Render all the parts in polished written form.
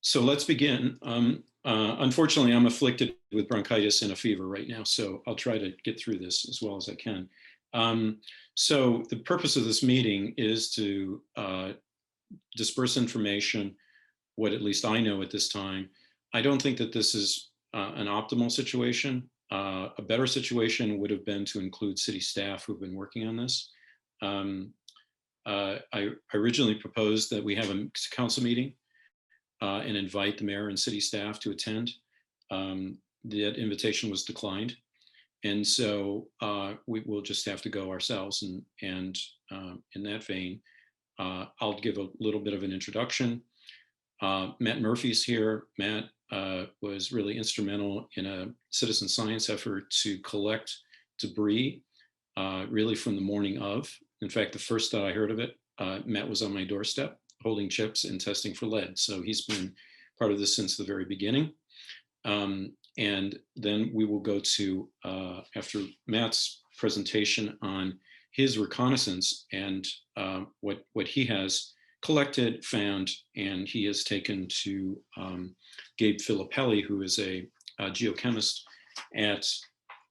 So let's begin. Unfortunately, I'm afflicted with bronchitis and a fever right now, so I'll try to get through this as well as I can. So the purpose of this meeting is to disperse information, what at least I know at this time. I don't think that this is an optimal situation. A better situation would have been to include city staff who've been working on this. I originally proposed that we have a council meeting and invite the mayor and city staff to attend. That invitation was declined. And so we will just have to go ourselves. And in that vein, I'll give a little bit of an introduction. Matt Murphy's here. Matt was really instrumental in a citizen science effort to collect debris really from the morning of. In fact, the first that I heard of it, Matt was on my doorstep holding chips and testing for lead. So he's been part of this since the very beginning. And then we will go to, after Matt's presentation on his reconnaissance and what he has collected, found, and he has taken to Gabe Filippelli, who is a geochemist at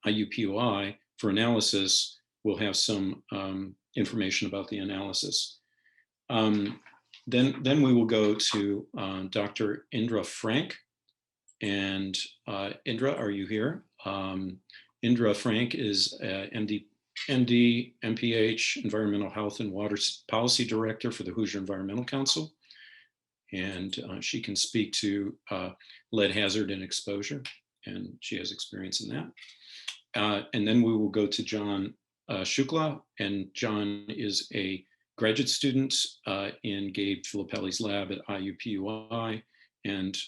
IUPUI for analysis. We'll have some information about the analysis. Then we will go to Dr. Indra Frank. And Indra, are you here? Indra Frank is MD, MPH, Environmental Health and Water Policy Director for the Hoosier Environmental Council. And she can speak to lead hazard and exposure, and she has experience in that. And then we will go to John Shukla, and John is a graduate student in Gabe Filippelli's lab at IUPUI. And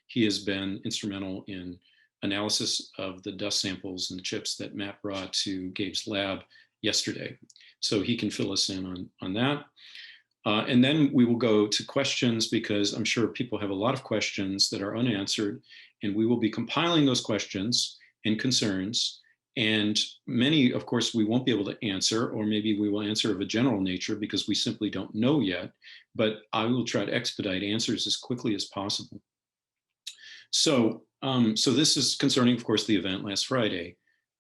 he has been instrumental in analysis of the dust samples and the chips that Matt brought to Gabe's lab yesterday. So he can fill us in on that. And then we will go to questions, because I'm sure people have a lot of questions that are unanswered, and we will be compiling those questions and concerns. And many, of course, we won't be able to answer, or maybe we will answer of a general nature because we simply don't know yet, but I will try to expedite answers as quickly as possible. So this is concerning, of course, the event last Friday.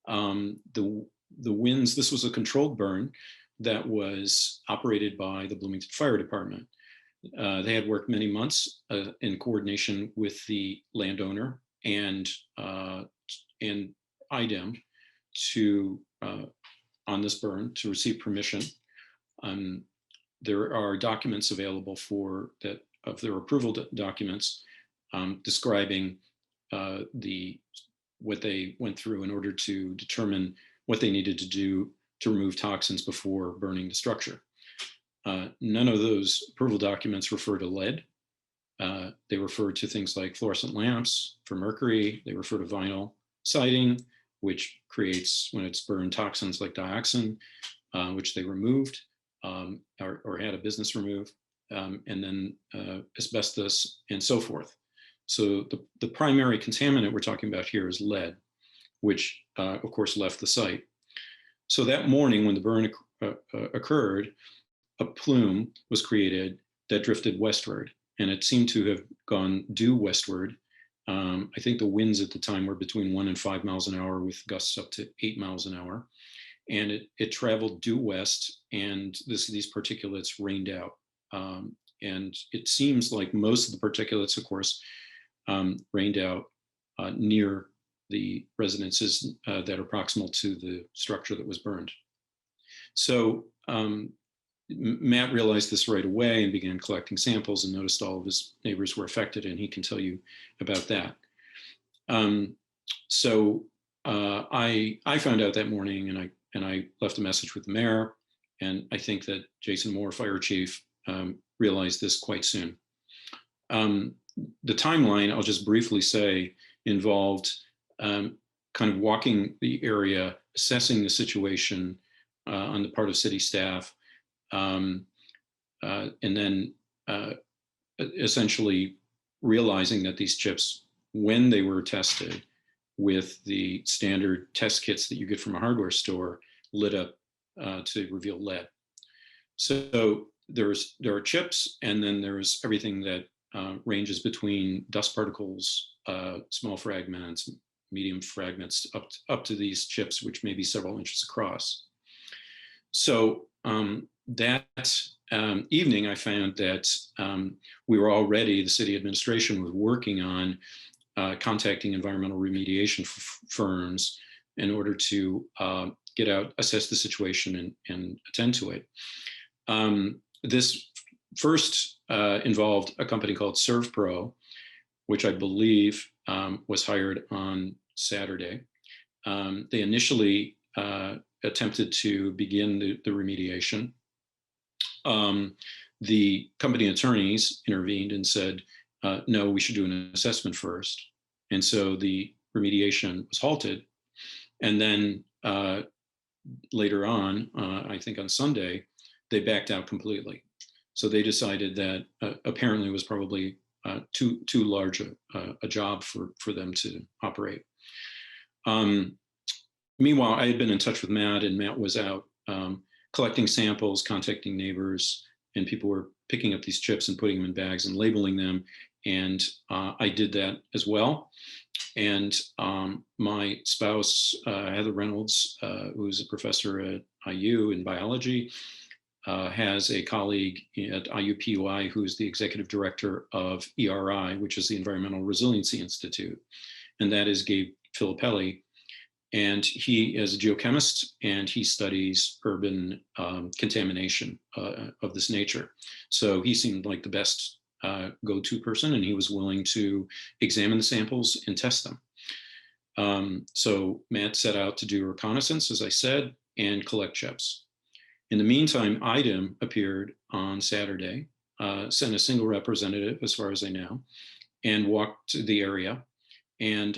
The winds, this was a controlled burn that was operated by the Bloomington Fire Department. They had worked many months in coordination with the landowner and IDEM on this burn to receive permission. There are documents available of their approval documents describing what they went through in order to determine what they needed to do to remove toxins before burning the structure. None of those approval documents refer to lead. They refer to things like fluorescent lamps for mercury. They refer to vinyl siding, which creates, when it's burned, toxins like dioxin, which they removed or had a business remove, and then asbestos and so forth. So the primary contaminant we're talking about here is lead, which of course left the site. So that morning when the burn occurred, a plume was created that drifted westward, and it seemed to have gone due westward. I think the winds at the time were between 1 and 5 miles an hour with gusts up to 8 miles an hour. And it traveled due west, and these particulates rained out. And it seems like most of the particulates, of course, rained out near the residences that are proximal to the structure that was burned. So Matt realized this right away and began collecting samples and noticed all of his neighbors were affected, and he can tell you about that. So I found out that morning, and I left a message with the mayor, and I think that Jason Moore, fire chief, realized this quite soon. The timeline, I'll just briefly say, involved kind of walking the area, assessing the situation on the part of city staff, and then essentially realizing that these chips, when they were tested with the standard test kits that you get from a hardware store, lit up to reveal lead. So there are chips, and then there's everything that ranges between dust particles, small fragments, medium fragments, up to these chips, which may be several inches across. So that evening, I found that we were already, the city administration was working on contacting environmental remediation firms in order to get out, assess the situation, and attend to it. This first involved a company called ServPro, which I believe was hired on Saturday. They initially attempted to begin the remediation. The company attorneys intervened and said, no, we should do an assessment first. And so the remediation was halted. And then later on, I think on Sunday, they backed out completely. So they decided that apparently it was probably too large a job for them to operate. Meanwhile, I had been in touch with Matt, and Matt was out collecting samples, contacting neighbors, and people were picking up these chips and putting them in bags and labeling them. And I did that as well. And my spouse, Heather Reynolds, who's a professor at IU in biology, has a colleague at IUPUI who's the executive director of ERI, which is the Environmental Resiliency Institute. And that is Gabe Filippelli. And he is a geochemist, and he studies urban contamination of this nature. So he seemed like the best go-to person, and he was willing to examine the samples and test them. So Matt set out to do reconnaissance, as I said, and collect chips. In the meantime, IDEM appeared on Saturday, sent a single representative, as far as I know, and walked the area. And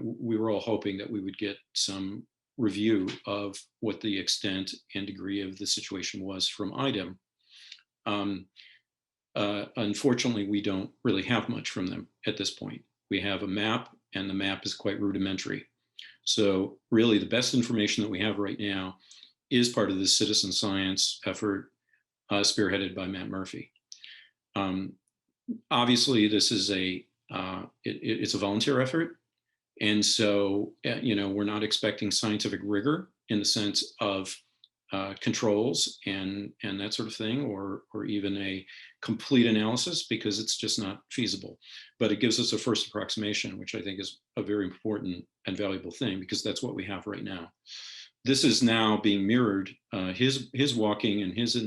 we were all hoping that we would get some review of what the extent and degree of the situation was from IDEM. Unfortunately, we don't really have much from them at this point. We have a map, and the map is quite rudimentary. So really, the best information that we have right now is part of the citizen science effort spearheaded by Matt Murphy. Obviously, this is it's a volunteer effort. And so, we're not expecting scientific rigor in the sense of controls and that sort of thing, or even a complete analysis, because it's just not feasible. But it gives us a first approximation, which I think is a very important and valuable thing, because that's what we have right now. This is now being mirrored. His walking and his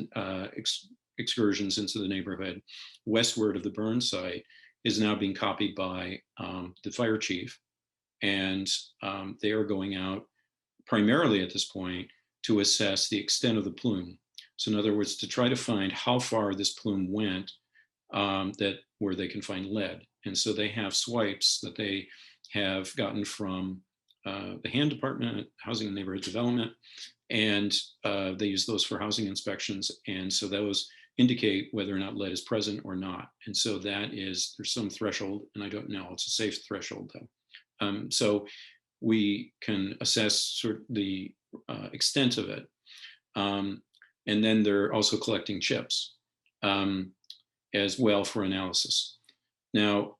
excursions into the neighborhood westward of the burn site is now being copied by the fire chief. And they are going out primarily at this point to assess the extent of the plume. So in other words, to try to find how far this plume went where they can find lead. And so they have swipes that they have gotten from the HAND department, Housing and Neighborhood Development, and they use those for housing inspections. And so those indicate whether or not lead is present or not. And so there's some threshold, and I don't know, it's a safe threshold though. So we can assess sort of the extent of it. And then they're also collecting chips as well for analysis. Now,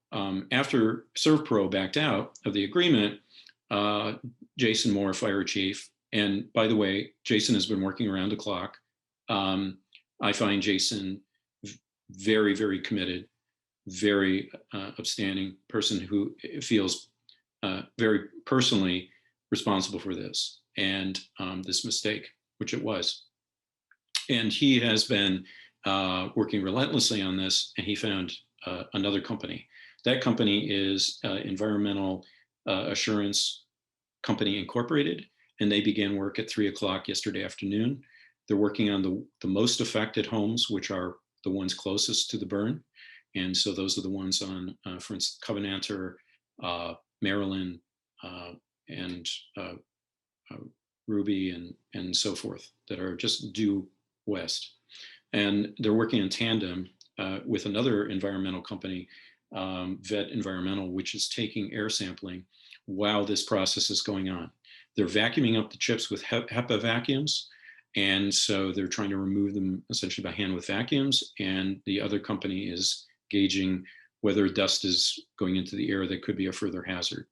after ServPro backed out of the agreement, Jason Moore, fire chief, and by the way, Jason has been working around the clock. I find Jason very, very committed, very upstanding person who feels very personally responsible for this and this mistake, which it was. And he has been working relentlessly on this, and he found another company. That company is Environmental Assurance Company Incorporated, and they began work at 3:00 yesterday afternoon. They're working on the most affected homes, which are the ones closest to the burn. And so those are the ones on, for instance, Covenanter, Maryland, and Ruby, and so forth, that are just due west. And they're working in tandem with another environmental company, Vet Environmental, which is taking air sampling while this process is going on. They're vacuuming up the chips with HEPA vacuums. And so they're trying to remove them essentially by hand with vacuums. And the other company is gauging whether dust is going into the air that could be a further hazard.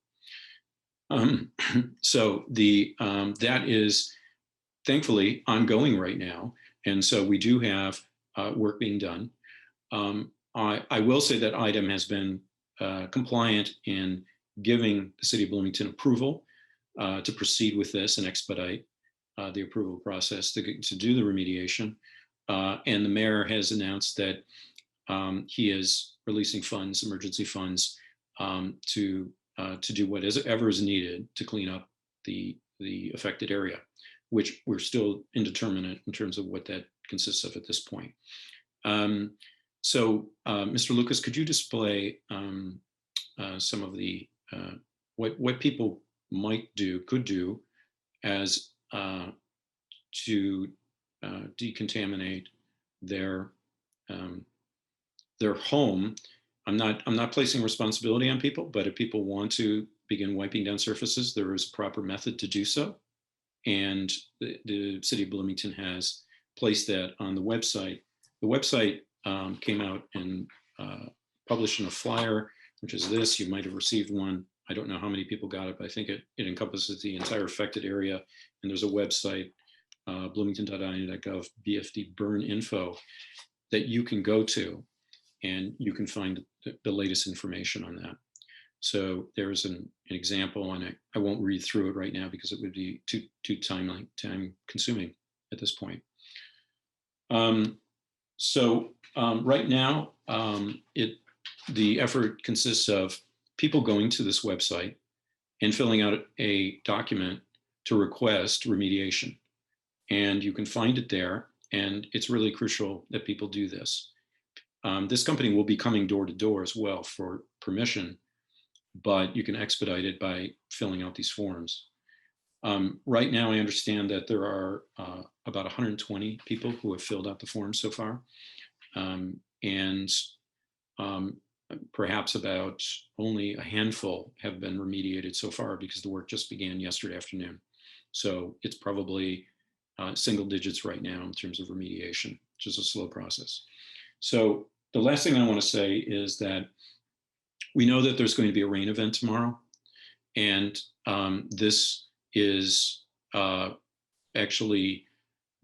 Um, so that is thankfully ongoing right now. And so we do have work being done. I will say that IDEM has been compliant in giving the city of Bloomington approval to proceed with this and expedite the approval process to do the remediation. And the mayor has announced that he is releasing funds, emergency funds, to do whatever is needed to clean up the affected area, which we're still indeterminate in terms of what that consists of at this point. So, Mr. Lucas, could you display some of the what people could do as to decontaminate their home? I'm not placing responsibility on people, but if people want to begin wiping down surfaces, there is a proper method to do so. And the city of Bloomington has placed that on the website. The website came out and published in a flyer, which is this. You might have received one. I don't know how many people got it, but I think it encompasses the entire affected area. And there's a website, bloomington.ia.gov, BFD burn info, that you can go to, and you can find the latest information on that. So there's an example on it. I won't read through it right now because it would be too time consuming at this point. Right now, the effort consists of people going to this website and filling out a document to request remediation. And you can find it there. And it's really crucial that people do this. This company will be coming door to door as well for permission, but you can expedite it by filling out these forms. Right now, I understand that there are about 120 people who have filled out the forms so far. And perhaps about only a handful have been remediated so far because the work just began yesterday afternoon. So it's probably single digits right now in terms of remediation, which is a slow process. So the last thing I want to say is that we know that there's going to be a rain event tomorrow. And this is actually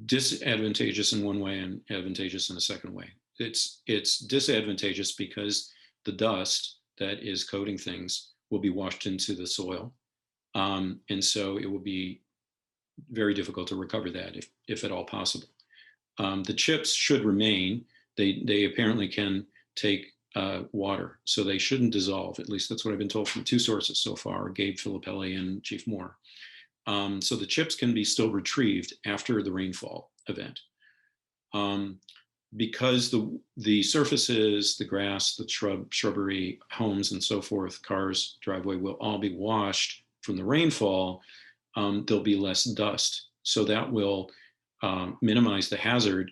disadvantageous in one way and advantageous in a second way. It's disadvantageous because the dust that is coating things will be washed into the soil. And so it will be very difficult to recover that if at all possible. The chips should remain. They apparently can take water, so they shouldn't dissolve. At least that's what I've been told from two sources so far, Gabe Filippelli and Chief Moore. So the chips can be still retrieved after the rainfall event. Because the surfaces, the grass, the shrubbery, homes and so forth, cars, driveway will all be washed from the rainfall, there'll be less dust. So that will minimize the hazard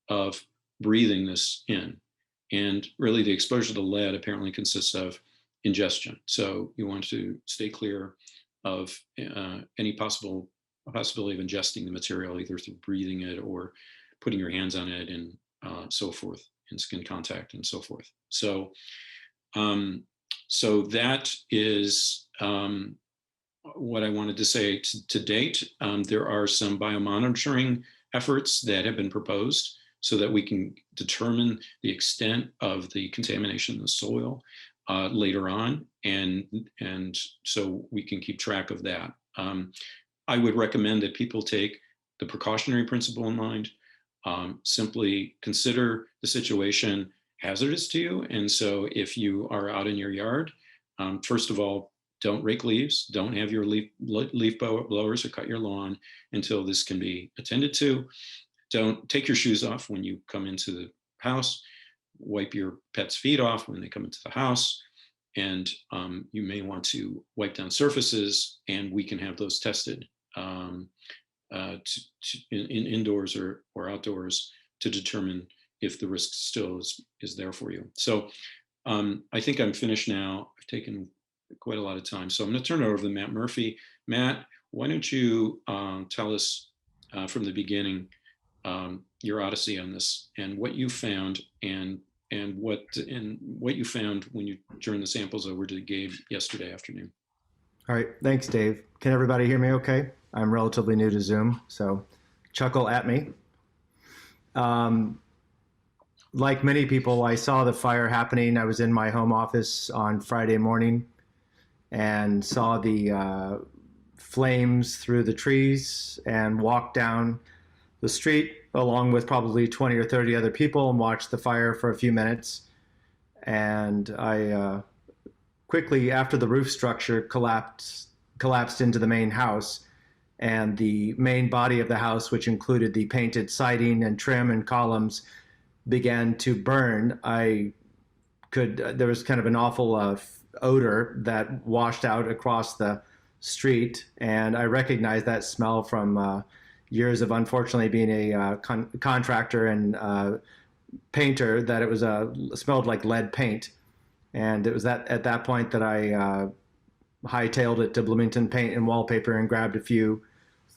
of breathing this in. And really the exposure to lead apparently consists of ingestion. So you want to stay clear of any possibility of ingesting the material, either through breathing it or putting your hands on it and so forth, in skin contact and so forth. So, so that is what I wanted to say to date. There are some biomonitoring efforts that have been proposed so that we can determine the extent of the contamination in the soil later on, and so we can keep track of that. I would recommend that people take the precautionary principle in mind. Simply consider the situation hazardous to you, and so if you are out in your yard, first of all, don't rake leaves, don't have your leaf blowers or cut your lawn until this can be attended to. Don't take your shoes off when you come into the house. Wipe your pet's feet off when they come into the house. And you may want to wipe down surfaces, and we can have those tested in indoors or outdoors to determine if the risk still is there for you. So I think I'm finished now. I've taken quite a lot of time. So I'm going to turn it over to Matt Murphy. Matt, why don't you tell us from the beginning your odyssey on this and what you found, and what you found when you turned the samples over to Gabe yesterday afternoon. All right, thanks, Dave. Can everybody hear me okay? I'm relatively new to Zoom, so chuckle at me. Like many people, I saw the fire happening. I was in my home office on Friday morning and saw the flames through the trees and walked down the street along with probably 20 or 30 other people and watched the fire for a few minutes. And I quickly, after the roof structure collapsed into the main house, and the main body of the house, which included the painted siding and trim and columns, began to burn, there was kind of an awful odor that washed out across the street, and I recognized that smell from years of unfortunately being a contractor and painter, that it was smelled like lead paint. And it was at that point that I hightailed it to Bloomington Paint and Wallpaper and grabbed a few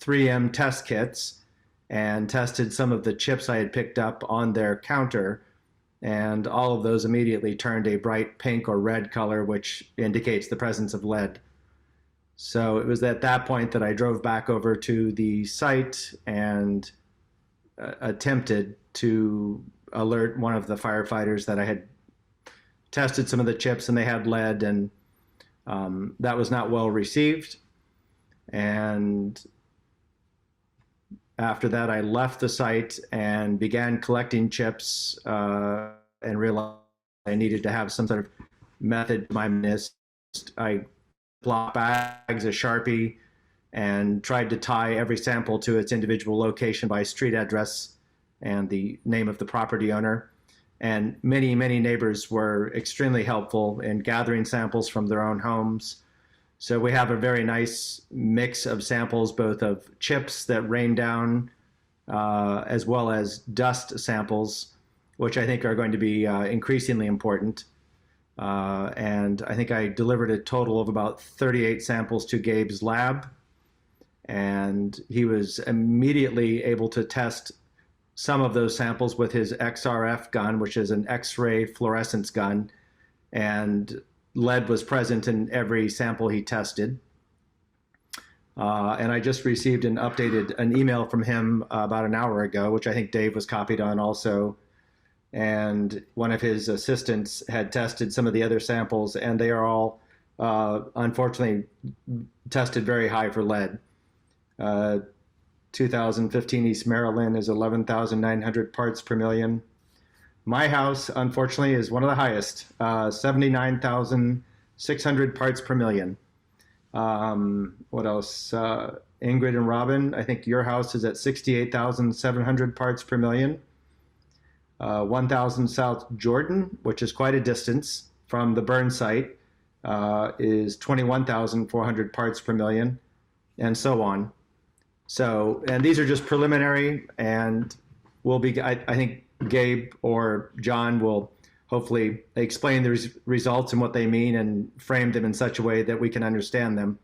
3M test kits and tested some of the chips I had picked up on their counter. And all of those immediately turned a bright pink or red color, which indicates the presence of lead. So it was at that point that I drove back over to the site and attempted to alert one of the firefighters that I had tested some of the chips and they had lead, and that was not well received. And after that, I left the site and began collecting chips and realized I needed to have some sort of method to my madness. I blocked bags of Sharpie and tried to tie every sample to its individual location by street address and the name of the property owner. And many, many neighbors were extremely helpful in gathering samples from their own homes. So we have a very nice mix of samples, both of chips that rain down, as well as dust samples, which I think are going to be increasingly important. And I think I delivered a total of about 38 samples to Gabe's lab. And he was immediately able to test some of those samples with his XRF gun, which is an X-ray fluorescence gun, and lead was present in every sample he tested. And I just received an email from him about an hour ago, which I think Dave was copied on also. And one of his assistants had tested some of the other samples, and they are all, unfortunately, tested very high for lead. 2015 East Maryland is 11,900 parts per million. My house, unfortunately, is one of the highest, 79,600 parts per million. What else? Ingrid and Robin, I think your house is at 68,700 parts per million. 1,000 South Jordan, which is quite a distance from the burn site, is 21,400 parts per million, and so on. So, and these are just preliminary, and I think Gabe or John will hopefully explain the results and what they mean and frame them in such a way that we can understand them.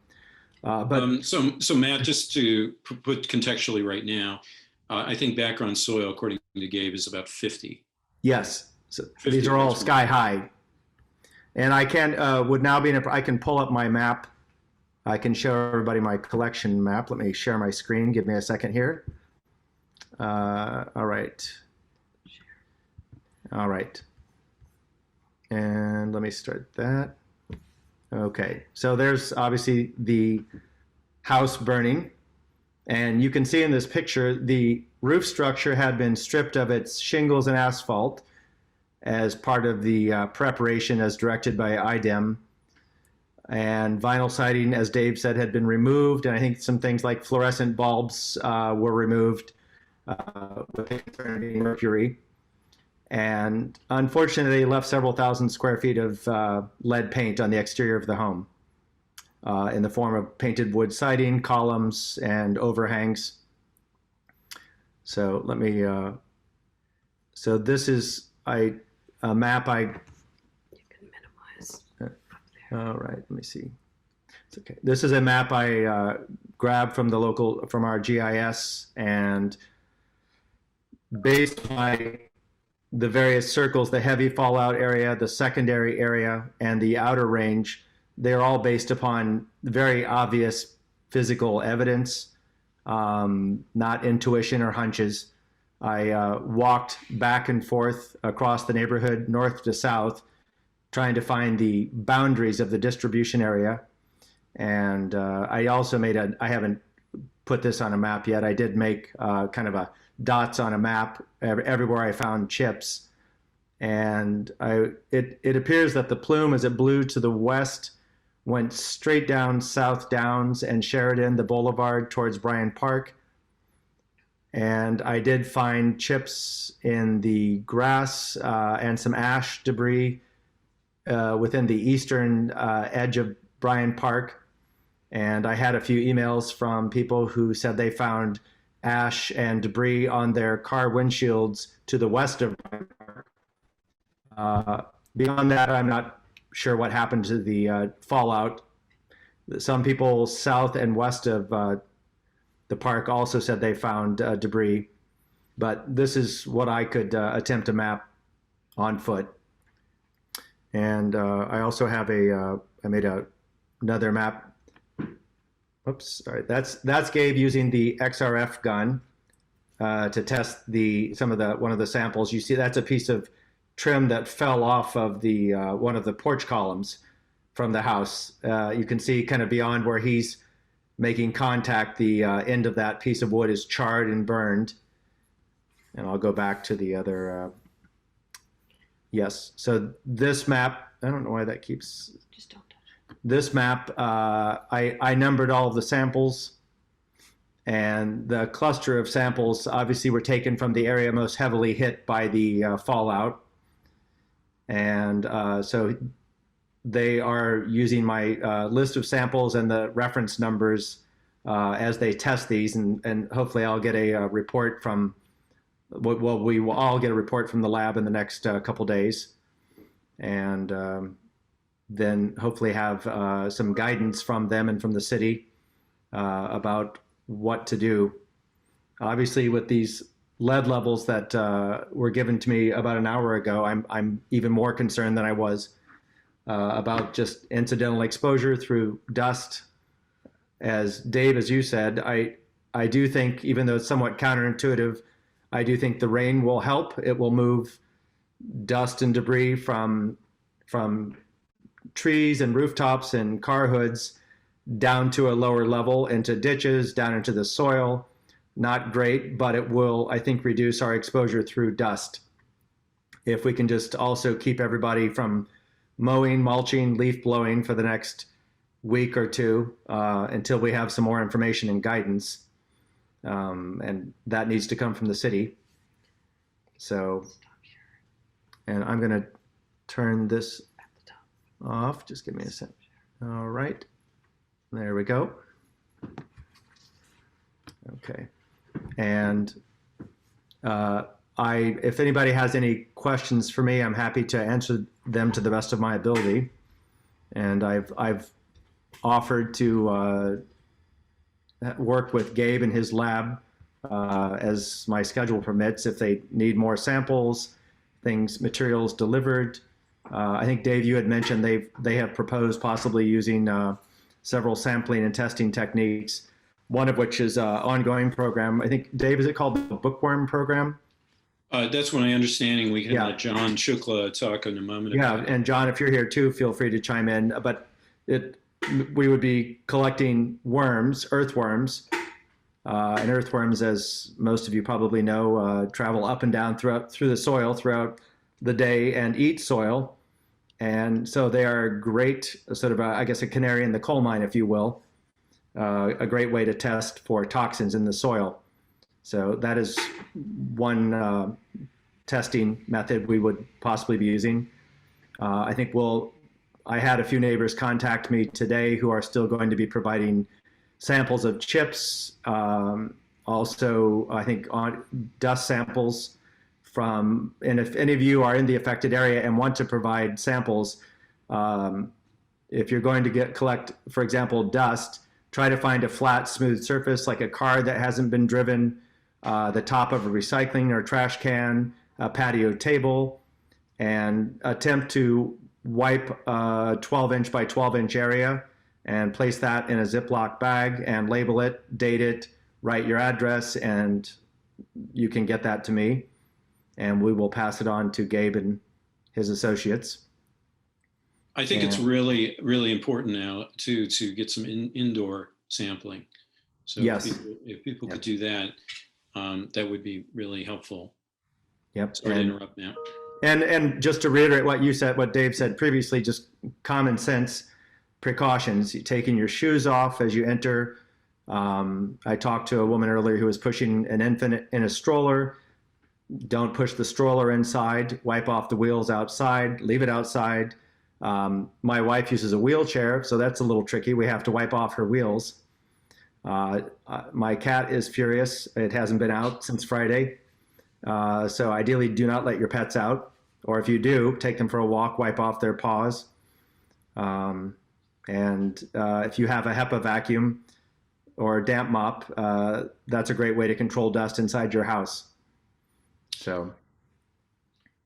So Matt, just to put contextually right now, I think background soil, according to Gabe, is about 50. Yes, so these are all sky high. And I can I can pull up my map. I can show everybody my collection map. Let me share my screen. Give me a second here. All right. All right. And let me start that. Okay, so there's obviously the house burning. And you can see in this picture, the roof structure had been stripped of its shingles and asphalt as part of the preparation as directed by IDEM. And vinyl siding, as Dave said, had been removed. And I think some things like fluorescent bulbs were removed with mercury. And unfortunately, they left several thousand square feet of lead paint on the exterior of the home in the form of painted wood siding, columns, and overhangs. So let me, so this is a map You can minimize up there. all right, let me see. It's okay. This is a map I grabbed from our GIS, and based on my the various circles, the heavy fallout area, the secondary area, and the outer range, they're all based upon very obvious physical evidence, not intuition or hunches. I walked back and forth across the neighborhood, north to south, trying to find the boundaries of the distribution area. And I also I haven't put this on a map yet. I did make kind of a dots on a map everywhere I found chips. And it appears that the plume, as it blew to the west, went straight down South Downs and Sheridan, the boulevard towards Bryant Park. And I did find chips in the grass and some ash debris within the eastern edge of Bryant Park. And I had a few emails from people who said they found ash and debris on their car windshields to the west of Bryant Park. Beyond that, I'm not sure what happened to the fallout. Some people south and west of the park also said they found debris, but this is what I could attempt to map on foot. And I also have I made another map. Oops, sorry. That's Gabe using the XRF gun to test one of the samples. You see, that's a piece of trim that fell off of the one of the porch columns from the house. You can see kind of beyond where he's making contact, the end of that piece of wood is charred and burned. And I'll go back to the other. Yes, so this map, I don't know why that keeps. Just don't touch it. This map, I numbered all of the samples, and the cluster of samples obviously were taken from the area most heavily hit by the fallout. And so they are using my list of samples and the reference numbers as they test these, and hopefully I'll get a report from, well, we will all get a report from the lab in the next couple days, and then hopefully have some guidance from them and from the city about what to do. Obviously, with these lead levels that were given to me about an hour ago, I'm even more concerned than I was about just incidental exposure through dust. As Dave, as you said, I do think, even though it's somewhat counterintuitive, I do think the rain will help. It will move dust and debris from trees and rooftops and car hoods down to a lower level, into ditches, down into the soil. Not great, but it will, I think, reduce our exposure through dust. If we can just also keep everybody from mowing, mulching, leaf blowing for the next week or two until we have some more information and guidance. And that needs to come from the city. So, and I'm going to turn this off. Just give me a sec. All right. There we go. Okay. And if anybody has any questions for me, I'm happy to answer them to the best of my ability. And I've offered to work with Gabe and his lab as my schedule permits, if they need more samples, materials delivered. I think, Dave, you had mentioned they have proposed possibly using several sampling and testing techniques, one of which is an ongoing program. I think, Dave, is it called the Bookworm program? That's my understanding. We can let John Shukla talk in a moment. Yeah, and John, if you're here too, feel free to chime in. But we would be collecting worms, earthworms, and earthworms, as most of you probably know, travel up and down through the soil throughout the day and eat soil. And so they are great, sort of, I guess, a canary in the coal mine, if you will, a great way to test for toxins in the soil. So that is one testing method we would possibly be using. I think I had a few neighbors contact me today who are still going to be providing samples of chips. Also, I think on dust samples and if any of you are in the affected area and want to provide samples, if you're going to collect, for example, dust, try to find a flat, smooth surface like a car that hasn't been driven, the top of a recycling or trash can, a patio table, and attempt to wipe a 12-inch by 12-inch area and place that in a Ziploc bag and label it, date it, write your address, and you can get that to me, and we will pass it on to Gabe and his associates. I think it's really, really important now to get some indoor sampling. So yes, if people could do that, that would be really helpful. Yep. Sorry to interrupt now. And just to reiterate what you said, what Dave said previously, just common sense precautions. Taking your shoes off as you enter. I talked to a woman earlier who was pushing an infant in a stroller. Don't push the stroller inside. Wipe off the wheels outside. Leave it outside. My wife uses a wheelchair, so that's a little tricky. We have to wipe off her wheels. My cat is furious. It hasn't been out since Friday. So ideally, do not let your pets out. Or if you do, take them for a walk, wipe off their paws. And if you have a HEPA vacuum or a damp mop, that's a great way to control dust inside your house. So.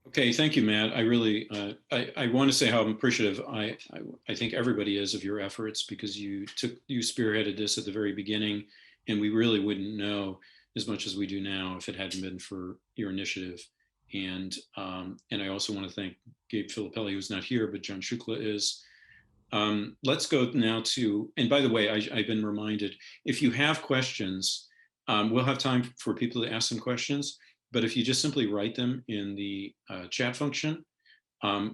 Okay, thank you, Matt. I really, I want to say how appreciative I think everybody is of your efforts, because you spearheaded this at the very beginning, and we really wouldn't know as much as we do now if it hadn't been for your initiative. And I also want to thank Gabe Filippelli, who's not here, but John Shukla is. Let's go now to, and by the way, I've been reminded, if you have questions, we'll have time for people to ask some questions. But if you just simply write them in the chat function,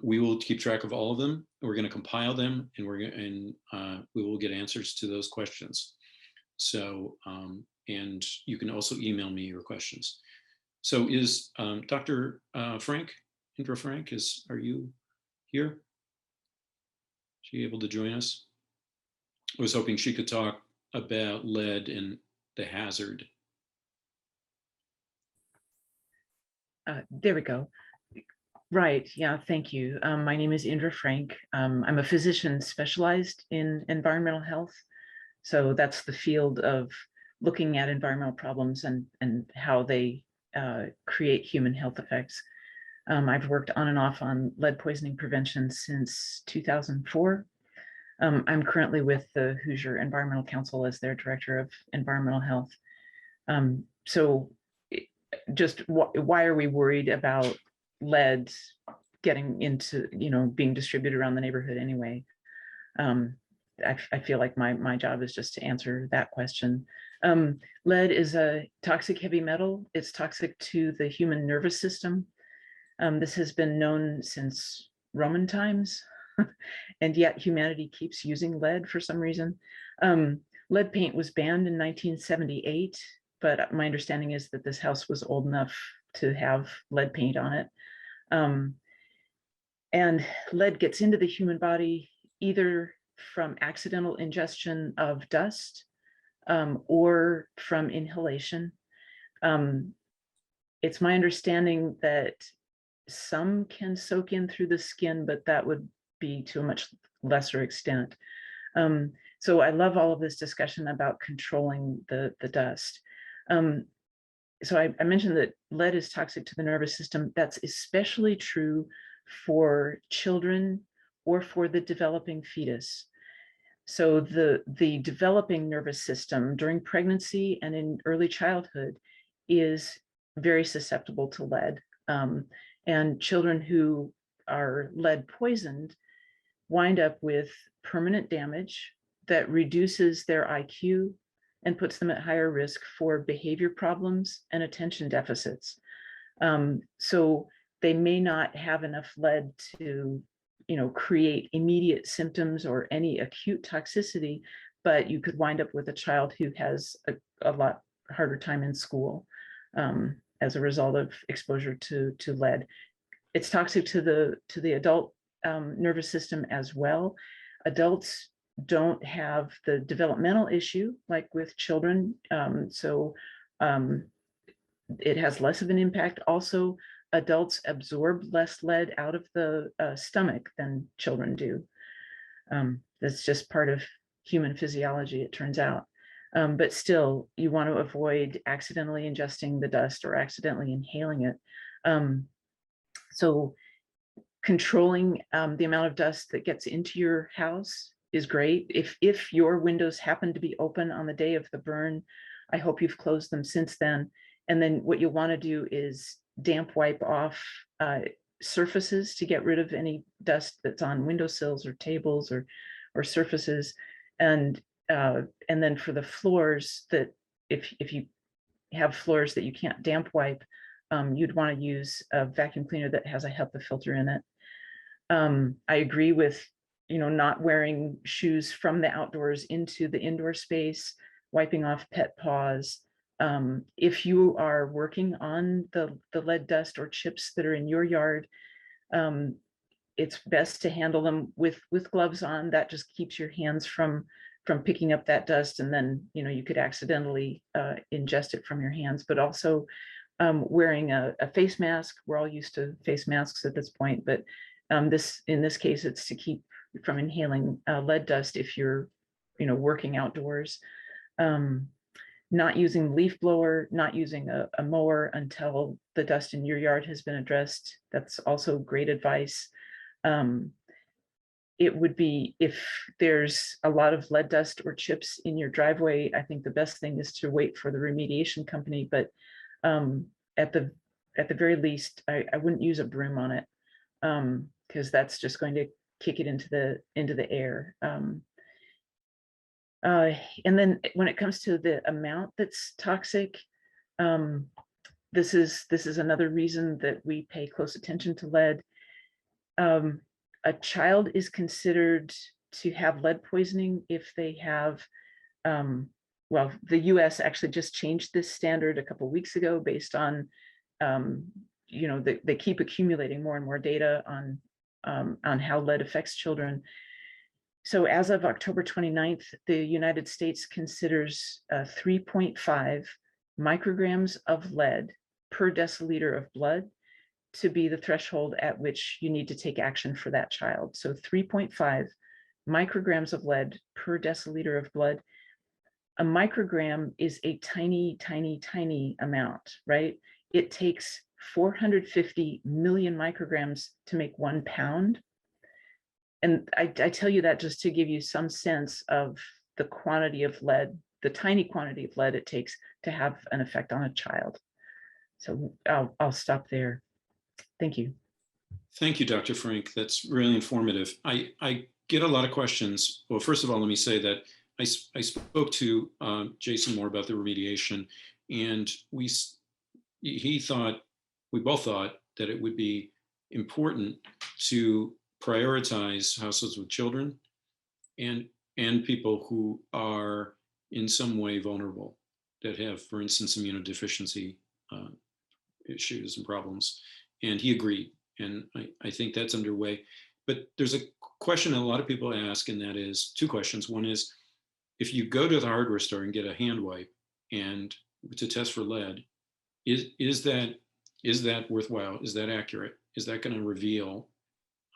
we will keep track of all of them. We're going to compile them, and we will get answers to those questions. So, and you can also email me your questions. So, is Dr. Frank, Indra Frank, are you here? Is she able to join us? I was hoping she could talk about lead and the hazard. There we go. Right. Yeah. Thank you. My name is Indra Frank. I'm a physician specialized in environmental health. So that's the field of looking at environmental problems and how they create human health effects. I've worked on and off on lead poisoning prevention since 2004. I'm currently with the Hoosier Environmental Council as their director of environmental health. So just why are we worried about lead getting into, being distributed around the neighborhood anyway? I feel like my job is just to answer that question. Lead is a toxic heavy metal. It's toxic to the human nervous system. This has been known since Roman times, and yet humanity keeps using lead for some reason. Lead paint was banned in 1978. But my understanding is that this house was old enough to have lead paint on it. And lead gets into the human body either from accidental ingestion of dust or from inhalation. It's my understanding that some can soak in through the skin, but that would be to a much lesser extent. So I love all of this discussion about controlling the dust. So I mentioned that lead is toxic to the nervous system. That's especially true for children or for the developing fetus. So the developing nervous system during pregnancy and in early childhood is very susceptible to lead. And children who are lead poisoned wind up with permanent damage that reduces their IQ and puts them at higher risk for behavior problems and attention deficits. So they may not have enough lead to, create immediate symptoms or any acute toxicity, but you could wind up with a child who has a lot harder time in school as a result of exposure to lead. It's toxic to the adult nervous system as well. Adults don't have the developmental issue like with children. So it has less of an impact. Also, adults absorb less lead out of the stomach than children do. That's just part of human physiology, it turns out. But still, you want to avoid accidentally ingesting the dust or accidentally inhaling it. So controlling the amount of dust that gets into your house is great. If your windows happen to be open on the day of the burn, I hope you've closed them since then. And then what you'll want to do is damp wipe off surfaces to get rid of any dust that's on windowsills or tables or surfaces. And then for the floors, that if you have floors that you can't damp wipe, you'd want to use a vacuum cleaner that has a HEPA filter in it. I agree with, not wearing shoes from the outdoors into the indoor space, wiping off pet paws. If you are working on the lead dust or chips that are in your yard, it's best to handle them with gloves on. That just keeps your hands from picking up that dust, and then you could accidentally ingest it from your hands. But also wearing a face mask. We're all used to face masks at this point, but in this case, it's to keep from inhaling lead dust if you're working outdoors. Not using leaf blower, not using a mower until the dust in your yard has been addressed. That's also great advice. It would be, if there's a lot of lead dust or chips in your driveway, I think the best thing is to wait for the remediation company. But at the very least, I wouldn't use a broom on it, because that's just going to kick it into the air. And then when it comes to the amount that's toxic, this is another reason that we pay close attention to lead. A child is considered to have lead poisoning if they have, well, the US actually just changed this standard a couple of weeks ago based on, they keep accumulating more and more data on how lead affects children. So as of October 29th, the United States considers 3.5 micrograms of lead per deciliter of blood to be the threshold at which you need to take action for that child. So 3.5 micrograms of lead per deciliter of blood. A microgram is a tiny, tiny, tiny amount, right? It takes 450 million micrograms to make 1 pound. And I tell you that just to give you some sense of the quantity of lead, the tiny quantity of lead it takes to have an effect on a child. So I'll stop there. Thank you. Thank you, Dr. Frank. That's really informative. I get a lot of questions. Well, first of all, let me say that I spoke to Jason more about the remediation, and we both thought that it would be important to prioritize households with children and people who are in some way vulnerable, that have, for instance, immunodeficiency issues and problems. And he agreed. And I think that's underway. But there's a question a lot of people ask, and that is two questions. One is, if you go to the hardware store and get a hand wipe and to test for lead, is that worthwhile? Is that accurate? Is that going to reveal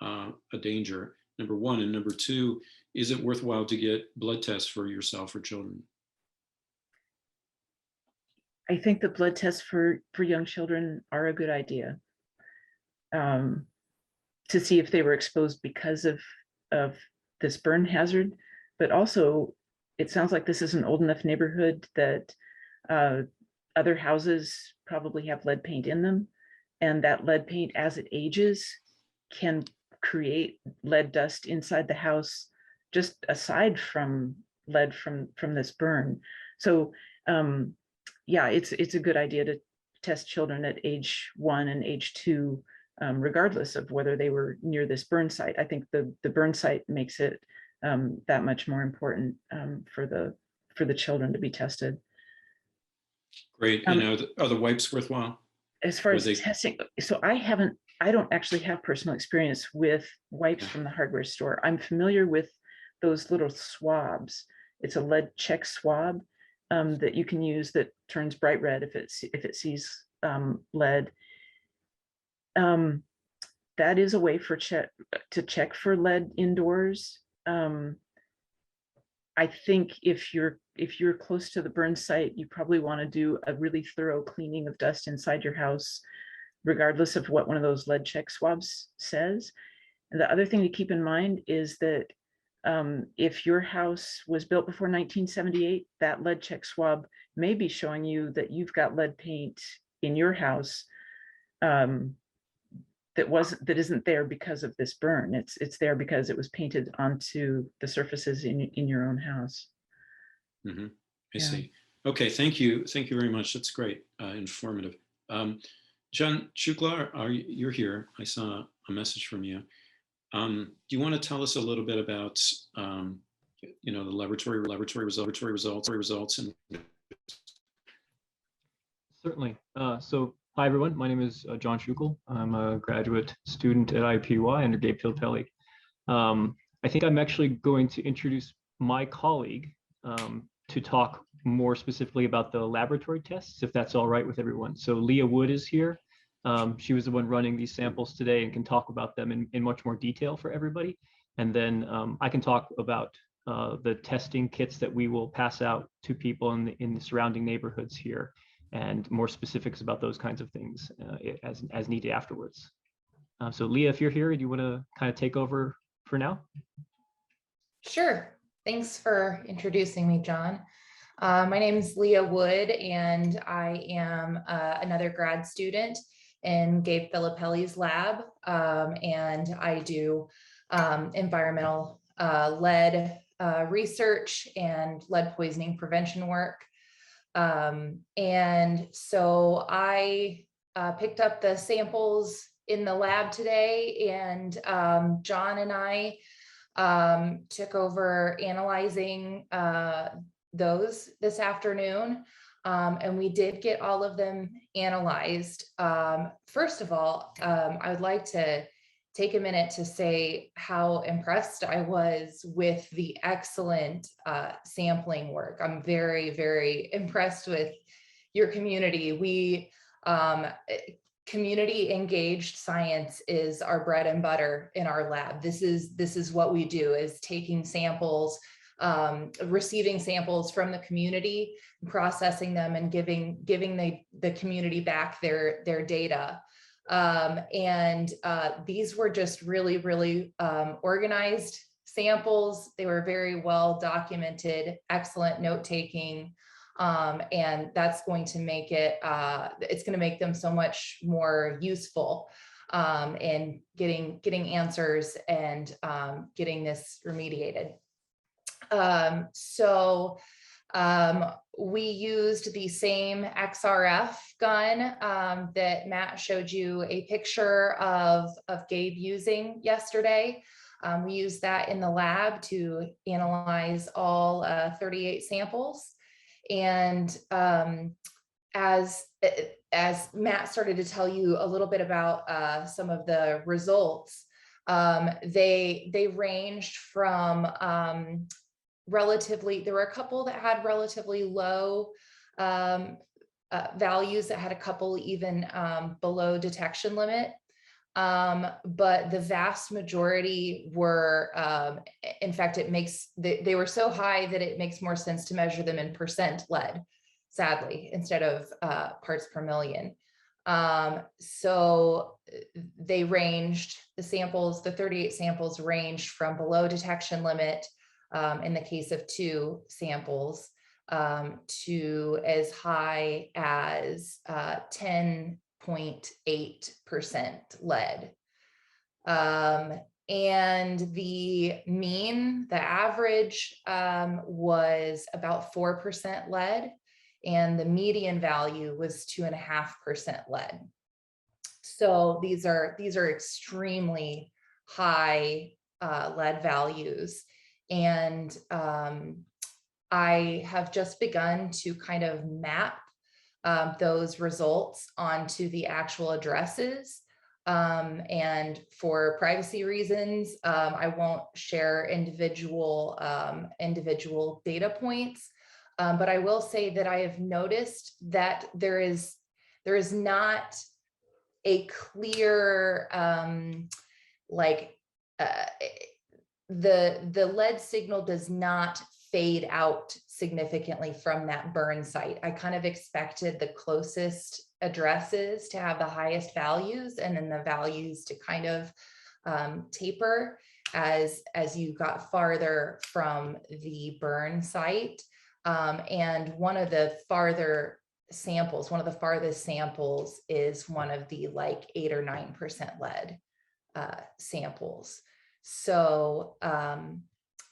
a danger? Number one. And number two, is it worthwhile to get blood tests for yourself or children? I think the blood tests for young children are a good idea, to see if they were exposed because of this burn hazard. But also, it sounds like this is an old enough neighborhood that other houses probably have lead paint in them, and that lead paint, as it ages, can create lead dust inside the house, just aside from lead from this burn. So yeah, it's a good idea to test children at age 1 and age 2, regardless of whether they were near this burn site. I think the burn site makes it that much more important for the children to be tested. Great. And are the wipes worthwhile? As far as testing, so I don't actually have personal experience with wipes from the hardware store. I'm familiar with those little swabs. It's a lead check swab that you can use that turns bright red if it sees lead. That is a way to check for lead indoors. I think if you're close to the burn site, you probably want to do a really thorough cleaning of dust inside your house. regardless of what one of those lead check swabs says. And the other thing to keep in mind is that if your house was built before 1978, that lead check swab may be showing you that you've got lead paint in your house that isn't there because of this burn. It's there because it was painted onto the surfaces in your own house. I Yeah. see. Okay, thank you very much. That's great, informative. John Shukla, you're here. I saw a message from you. Do you want to tell us a little bit about the laboratory results and Certainly. So hi, everyone. My name is John Schukel. I'm a graduate student at IPY under Gabe Filippelli. I think I'm actually going to introduce my colleague to talk more specifically about the laboratory tests, if that's all right with everyone. So Leah Wood is here. She was the one running these samples today and can talk about them in much more detail for everybody. And then I can talk about the testing kits that we will pass out to people in the surrounding neighborhoods here, and more specifics about those kinds of things as needed afterwards. So Leah, if you're here, do you want to kind of take over for now? Sure. Thanks for introducing me, John. My name is Leah Wood, and I am another grad student in Gabe Filippelli's lab, and I do environmental lead research and lead poisoning prevention work. And so I picked up the samples in the lab today, and John and I took over analyzing those this afternoon. And we did get all of them analyzed. First of all, I would like to take a minute to say how impressed I was with the excellent sampling work. I'm very, very impressed with your community. We community engaged science is our bread and butter in our lab. This is what we do, is taking samples, receiving samples from the community, processing them, and giving the community back their data. And these were just really, really organized samples. They were very well documented, excellent note taking. And that's going to make it, it's going to make them so much more useful in getting answers and getting this remediated. We used the same XRF gun that Matt showed you a picture of Gabe using yesterday. We used that in the lab to analyze all 38 samples. And as Matt started to tell you a little bit about some of the results, they ranged from there were a couple that had relatively low values, that had a couple even below detection limit. But the vast majority were, in fact, they were so high that it makes more sense to measure them in percent lead, sadly, instead of parts per million. So they ranged, the 38 samples ranged from below detection limit, in the case of 2 samples, to as high as 10.8% lead. And the average was about 4% lead, and the median value was 2.5% lead. So these are extremely high lead values. And I have just begun to kind of map those results onto the actual addresses. And for privacy reasons, I won't share individual data points. But I will say that I have noticed that there is not a clear, the lead signal does not fade out significantly from that burn site. I kind of expected the closest addresses to have the highest values, and then the values to kind of taper as you got farther from the burn site. And one of the farthest samples is one of the like 8 or 9% lead samples. So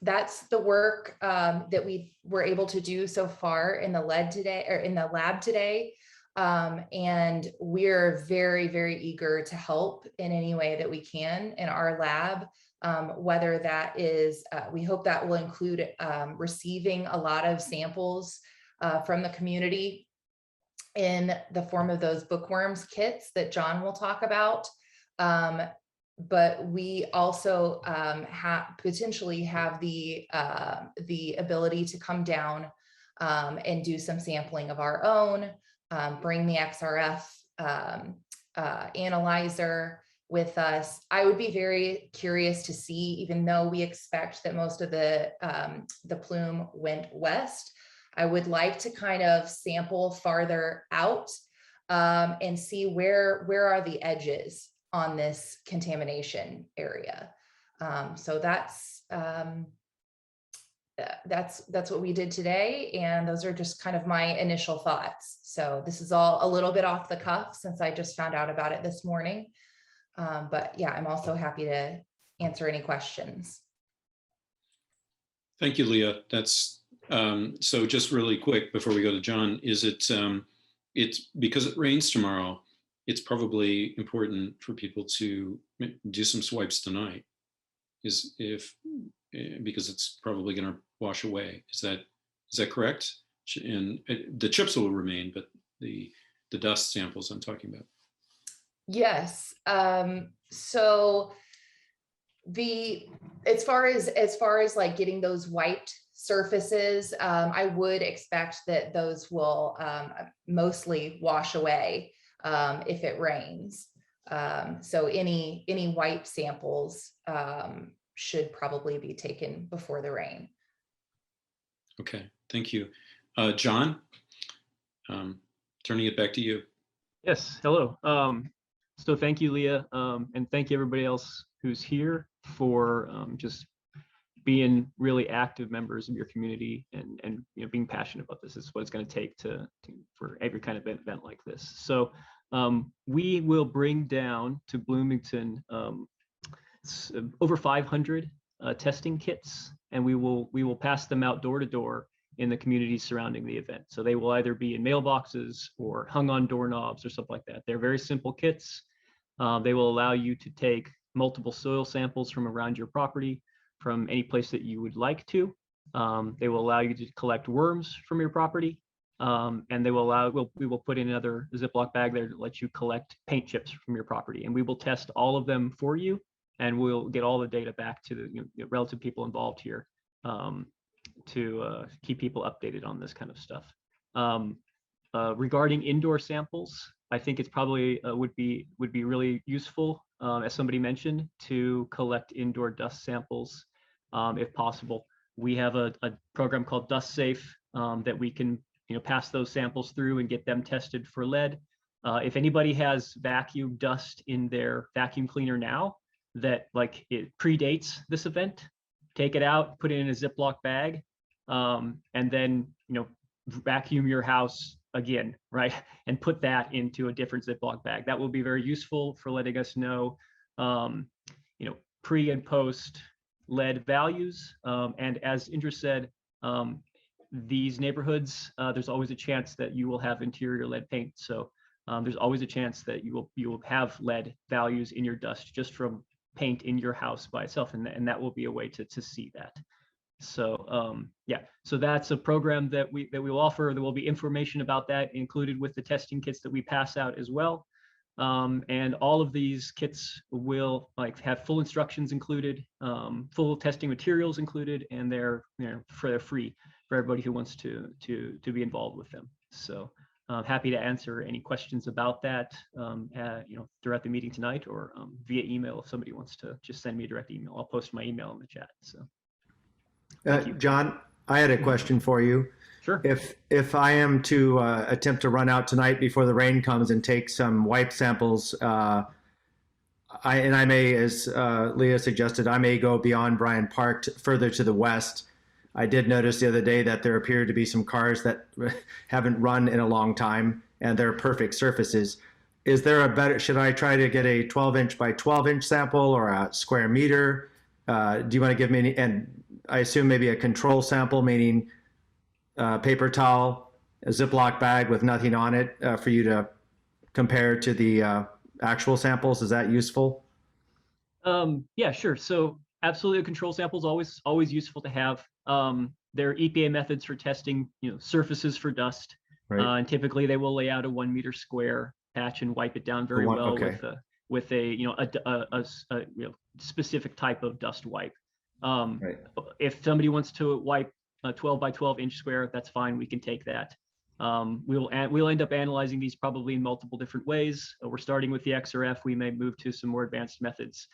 that's the work that we were able to do so far in the lab today. And we're very, very eager to help in any way that we can in our lab. Whether that is, we hope that will include receiving a lot of samples from the community in the form of those bookworms kits that John will talk about. But we also potentially have the ability to come down and do some sampling of our own, bring the XRF analyzer with us. I would be very curious to see, even though we expect that most of the plume went west, I would like to kind of sample farther out and see where are the edges on this contamination area. So that's what we did today. And those are just kind of my initial thoughts. So this is all a little bit off the cuff since I just found out about it this morning. But yeah, I'm also happy to answer any questions. Thank you, Leah. That's so just really quick before we go to John, is it's because it rains tomorrow, it's probably important for people to do some swipes tonight, because it's probably going to wash away. Is that correct? And the chips will remain, but the dust samples I'm talking about. Yes. So as far as like getting those white surfaces, I would expect that those will mostly wash away if it rains. So any white samples should probably be taken before the rain. Okay, thank you. John, turning it back to you. Yes, hello. So thank you, Leah, and thank you everybody else who's here for just being really active members of your community and being passionate about this. Is what it's going to take for every kind of event like this. So we will bring down to Bloomington over 500 testing kits, and we will pass them out door to door in the communities surrounding the event. So they will either be in mailboxes or hung on doorknobs or something like that. They're very simple kits. They will allow you to take multiple soil samples from around your property, from any place that you would like to. They will allow you to collect worms from your property. And they will we will put in another Ziploc bag there to let you collect paint chips from your property. And we will test all of them for you, and we'll get all the data back to the relative people involved here to keep people updated on this kind of stuff. Regarding indoor samples, I think it's probably would be really useful, as somebody mentioned, to collect indoor dust samples if possible. We have a program called Dust Safe that we can pass those samples through and get them tested for lead. If anybody has vacuum dust in their vacuum cleaner now that it predates this event, take it out, put it in a Ziploc bag, and then vacuum your house again, right? And put that into a different Ziploc bag. That will be very useful for letting us know, pre and post lead values. And as Indra said, these neighborhoods, there's always a chance that you will have interior lead paint. So there's always a chance that you will have lead values in your dust just from paint in your house by itself, and that will be a way to see that. So yeah, so that's a program that we will offer. There will be information about that included with the testing kits that we pass out as well. And all of these kits will have full instructions included, full testing materials included, and they're free for everybody who wants to be involved with them. So happy to answer any questions about that throughout the meeting tonight, or via email if somebody wants to just send me a direct email. I'll post my email in the chat. So John, I had a question for you. Sure. If I am to attempt to run out tonight before the rain comes and take some wipe samples, I may, as Leah suggested, I may go beyond Bryant Park further to the west. I did notice the other day that there appeared to be some cars that haven't run in a long time, and they're perfect surfaces. Is there a better? Should I try to get a 12-inch by 12-inch sample or a square meter? Do you want to give me any? And I assume maybe a control sample, meaning paper towel, a Ziploc bag with nothing on it, for you to compare to the actual samples. Is that useful? Yeah, sure. So absolutely, a control sample is always useful to have. There are EPA methods for testing, surfaces for dust, Right. and typically they will lay out a 1 meter square patch and wipe it down very well Okay. with a specific type of dust wipe. Right. If somebody wants to wipe a 12 by 12 inch square, that's fine. We can take that. We'll end up analyzing these probably in multiple different ways. We're starting with the XRF. We may move to some more advanced methods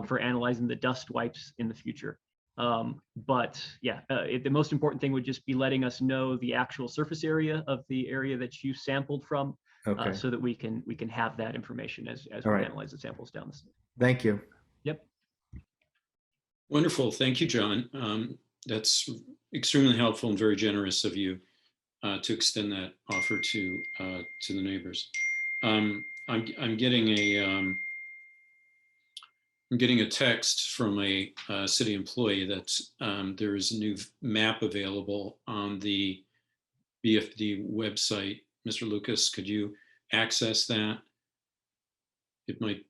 for analyzing the dust wipes in the future. But yeah, the most important thing would just be letting us know the actual surface area of the area that you sampled from, Okay. so that we can have that information as All we right. analyze the samples down the. Thank you. Yep. Wonderful. Thank you, John. That's extremely helpful and very generous of you to extend that offer to the neighbors. I'm getting a text from a city employee that there is a new map available on the BFD website. Mr. Lucas, could you access that? It might.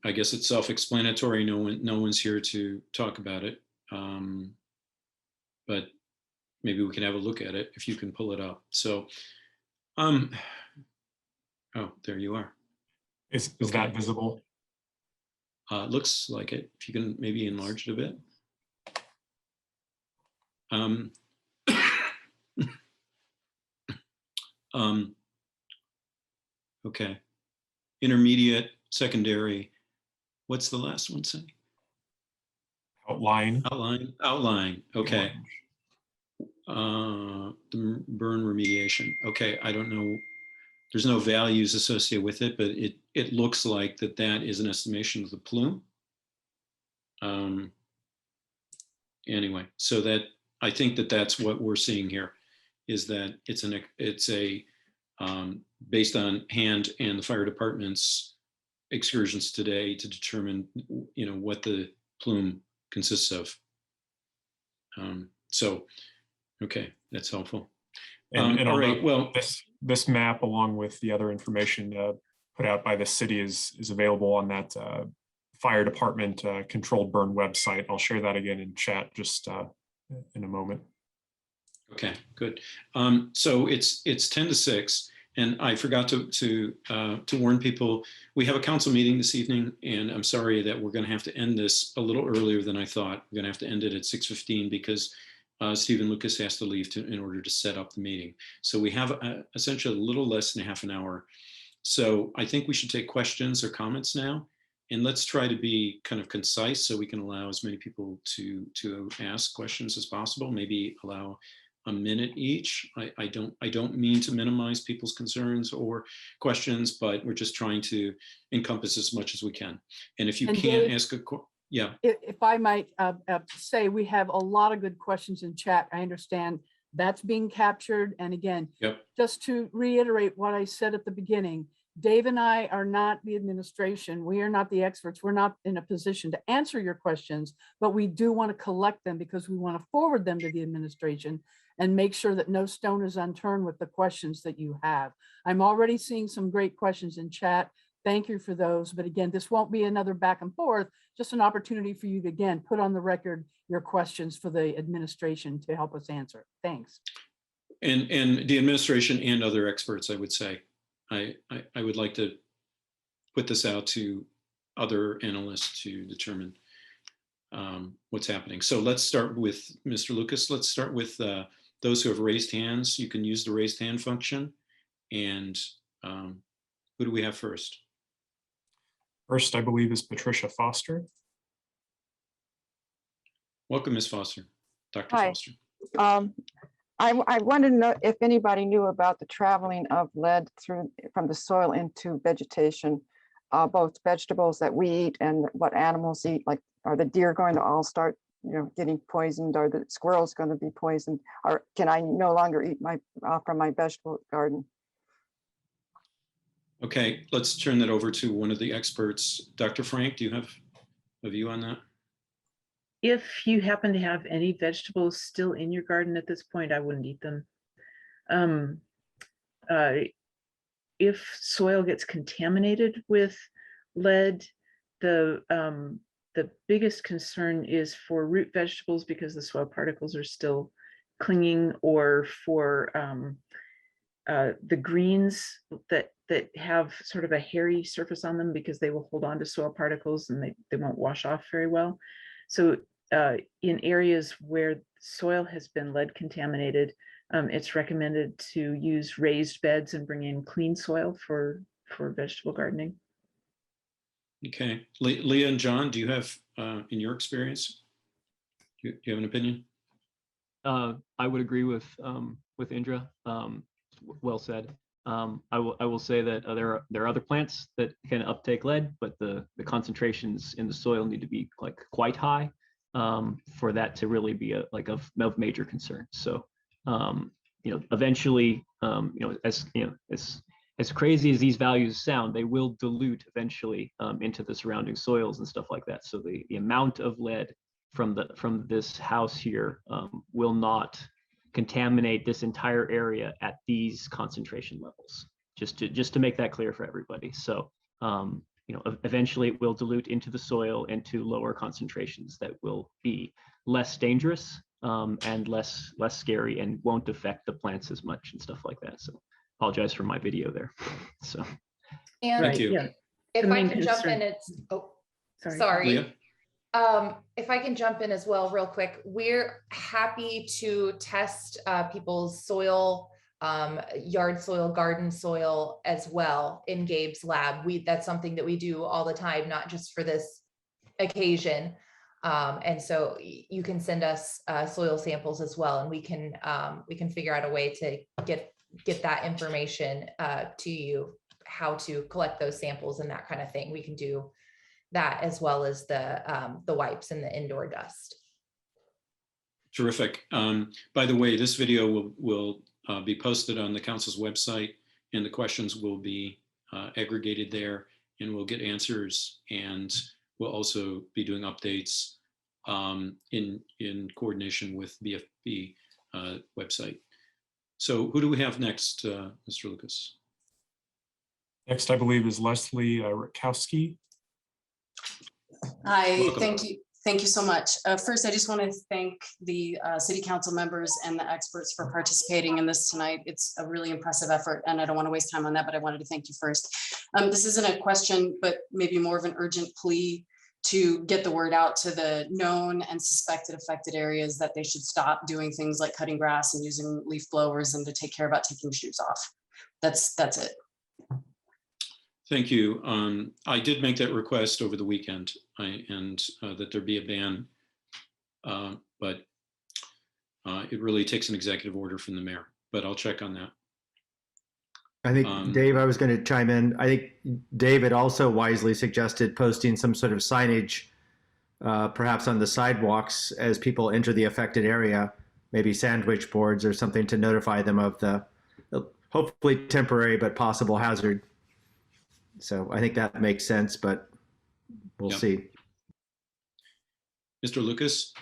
I guess it's self-explanatory. No one's here to talk about it, but maybe we can have a look at it if you can pull it up. So, oh, there you are. Is Okay. that visible? Looks like it. If you can maybe enlarge it a bit. Okay. Intermediate, secondary. What's the last one say? Outline. Outline. Okay. The burn remediation. Okay. I don't know. There's no values associated with it, but it looks like that is an estimation of the plume. Anyway, so that I think that's what we're seeing here, is that it's a based on hand and the fire department's excursions today to determine what the plume consists of. So, okay, that's helpful. And all right. Well, this map, along with the other information put out by the city, is available on that fire department controlled burn website. I'll share that again in chat just in a moment. Okay, good. So it's 10 to 6, and I forgot to warn people. We have a council meeting this evening, and I'm sorry that we're going to have to end this a little earlier than I thought. We're going to have to end it at 6:15 because Stephen Lucas has to leave in order to set up the meeting. So we have essentially a little less than half an hour. So I think we should take questions or comments now, and let's try to be kind of concise so we can allow as many people to ask questions as possible. Maybe allow a minute each. I don't mean to minimize people's concerns or questions, but we're just trying to encompass as much as we can. And if you can't Dave, ask yeah. If I might say, we have a lot of good questions in chat. I understand that's being captured. And again, Yep. just to reiterate what I said at the beginning, Dave and I are not the administration. We are not the experts. We're not in a position to answer your questions, but we do want to collect them because we want to forward them to the administration and make sure that no stone is unturned with the questions that you have. I'm already seeing some great questions in chat. Thank you for those. But again, this won't be another back and forth, just an opportunity for you to, again, put on the record your questions for the administration to help us answer. Thanks. And the administration and other experts, I would say. I would like to put this out to other analysts to determine what's happening. So let's start with Mr. Lucas. Let's start with those who have raised hands. You can use the raised hand function. And who do we have first? First, I believe, is Patricia Foster. Welcome, Ms. Foster. Dr. Hi. Foster. I wanted to know if anybody knew about the traveling of lead from the soil into vegetation, both vegetables that we eat and what animals eat. Like, are the deer going to all start, getting poisoned? Are the squirrels going to be poisoned? Or can I no longer eat from my vegetable garden? Okay, let's turn that over to one of the experts. Dr. Frank, do you have a view on that? If you happen to have any vegetables still in your garden at this point, I wouldn't eat them. If soil gets contaminated with lead, the biggest concern is for root vegetables because the soil particles are still clinging, or for the greens that have sort of a hairy surface on them because they will hold on to soil particles and they won't wash off very well. So in areas where soil has been lead contaminated, it's recommended to use raised beds and bring in clean soil for vegetable gardening. Okay, Leah and John, do you have, in your experience, do you have an opinion? I would agree with Indra. Well said. I will say that there are other plants that can uptake lead, but the concentrations in the soil need to be like quite high for that to really be of major concern. So eventually, as crazy as these values sound, they will dilute eventually into the surrounding soils and stuff like that. So the amount of lead from this house here will not contaminate this entire area at these concentration levels. Just to make that clear for everybody. So eventually it will dilute into the soil into lower concentrations that will be less dangerous and less scary and won't affect the plants as much and stuff like that. So apologize for my video there. So And Thank you. Yeah. if The I main can jump in, concern- sorry. Leah? If I can jump in as well real quick, we're happy to test people's soil, yard soil, garden soil as well in Gabe's lab. That's something that we do all the time, not just for this occasion. And so you can send us soil samples as well, and we can figure out a way to get that information to you, how to collect those samples and that kind of thing. We can do that as well as the wipes and the indoor dust. Terrific. By the way, this video will be posted on the council's website, and the questions will be aggregated there, and we'll get answers, and we'll also be doing updates in coordination with BFB website. So who do we have next, Mr. Lucas? Next, I believe, is Leslie Rutkowski. Hi, Welcome. thank you. Thank you so much. First, I just want to thank the city council members and the experts for participating in this tonight. It's a really impressive effort, and I don't want to waste time on that, but I wanted to thank you first. This isn't a question, but maybe more of an urgent plea to get the word out to the known and suspected affected areas that they should stop doing things like cutting grass and using leaf blowers, and to take care about taking shoes off. That's it. Thank you. I did make that request over the weekend, and that there be a ban, but it really takes an executive order from the mayor, but I'll check on that. I think, Dave, I was going to chime in. I think David also wisely suggested posting some sort of signage, perhaps on the sidewalks as people enter the affected area, maybe sandwich boards or something to notify them of the hopefully temporary but possible hazard. So I think that makes sense, but we'll see. Mr. Lucas?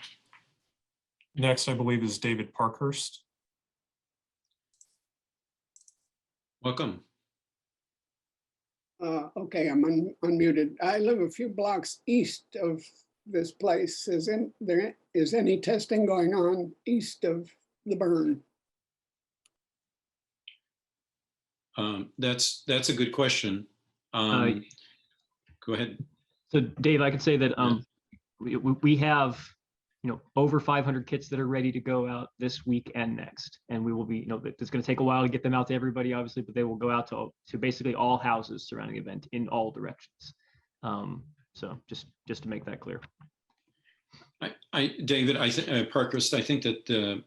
Next, I believe, is David Parkhurst. Welcome. Okay, I'm unmuted. I live a few blocks east of this place. Is there any testing going on east of the burn? That's a good question. Go ahead. So Dave, I could say that we have over 500 kits that are ready to go out this week and next, and we will be it's going to take a while to get them out to everybody, obviously, but they will go out to basically all houses surrounding the event in all directions. So just to make that clear. David, Parkhurst, I think that the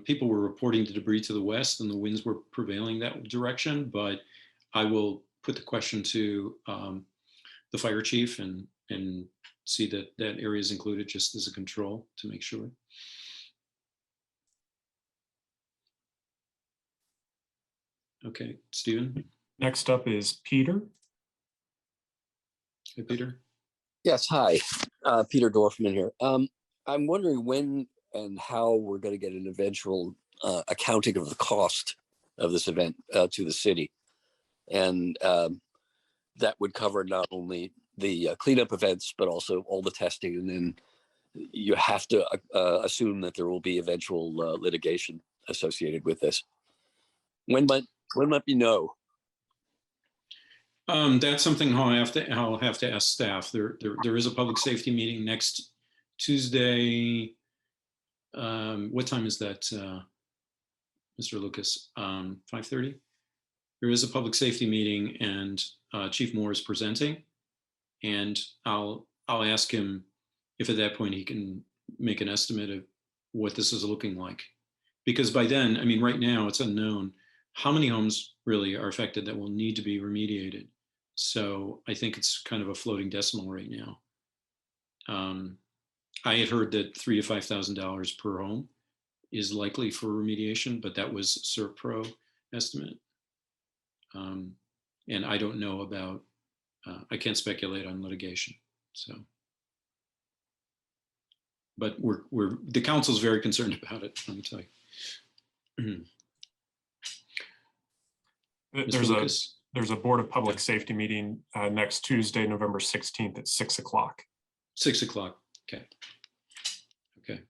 people were reporting the debris to the west and the winds were prevailing that direction, but I will put the question to the fire chief and see that that area is included just as a control to make sure. Okay, Stephen. Next up is Peter. Hey, Peter. Yes, hi, Peter Dorfman here. I'm wondering when and how we're going to get an eventual accounting of the cost of this event to the city. And that would cover not only the cleanup events, but also all the testing. And then you have to assume that there will be eventual litigation associated with this. When might we know? That's something I'll have to ask staff. There is a public safety meeting next Tuesday. What time is that, Mr. Lucas? 5:30? There is a public safety meeting and Chief Moore is presenting. And I'll ask him if at that point he can make an estimate of what this is looking like. Because by then, I mean, right now it's unknown how many homes really are affected that will need to be remediated. So I think it's kind of a floating decimal right now. I had heard that $3,000 to $5,000 per home is likely for remediation, but that was CERPRO estimate. And I don't know about, I can't speculate on litigation, so. But the council's very concerned about it, let me tell you. There's a Board of Public Safety meeting next Tuesday, November 16th at 6 o'clock. 6 o'clock, okay. Okay,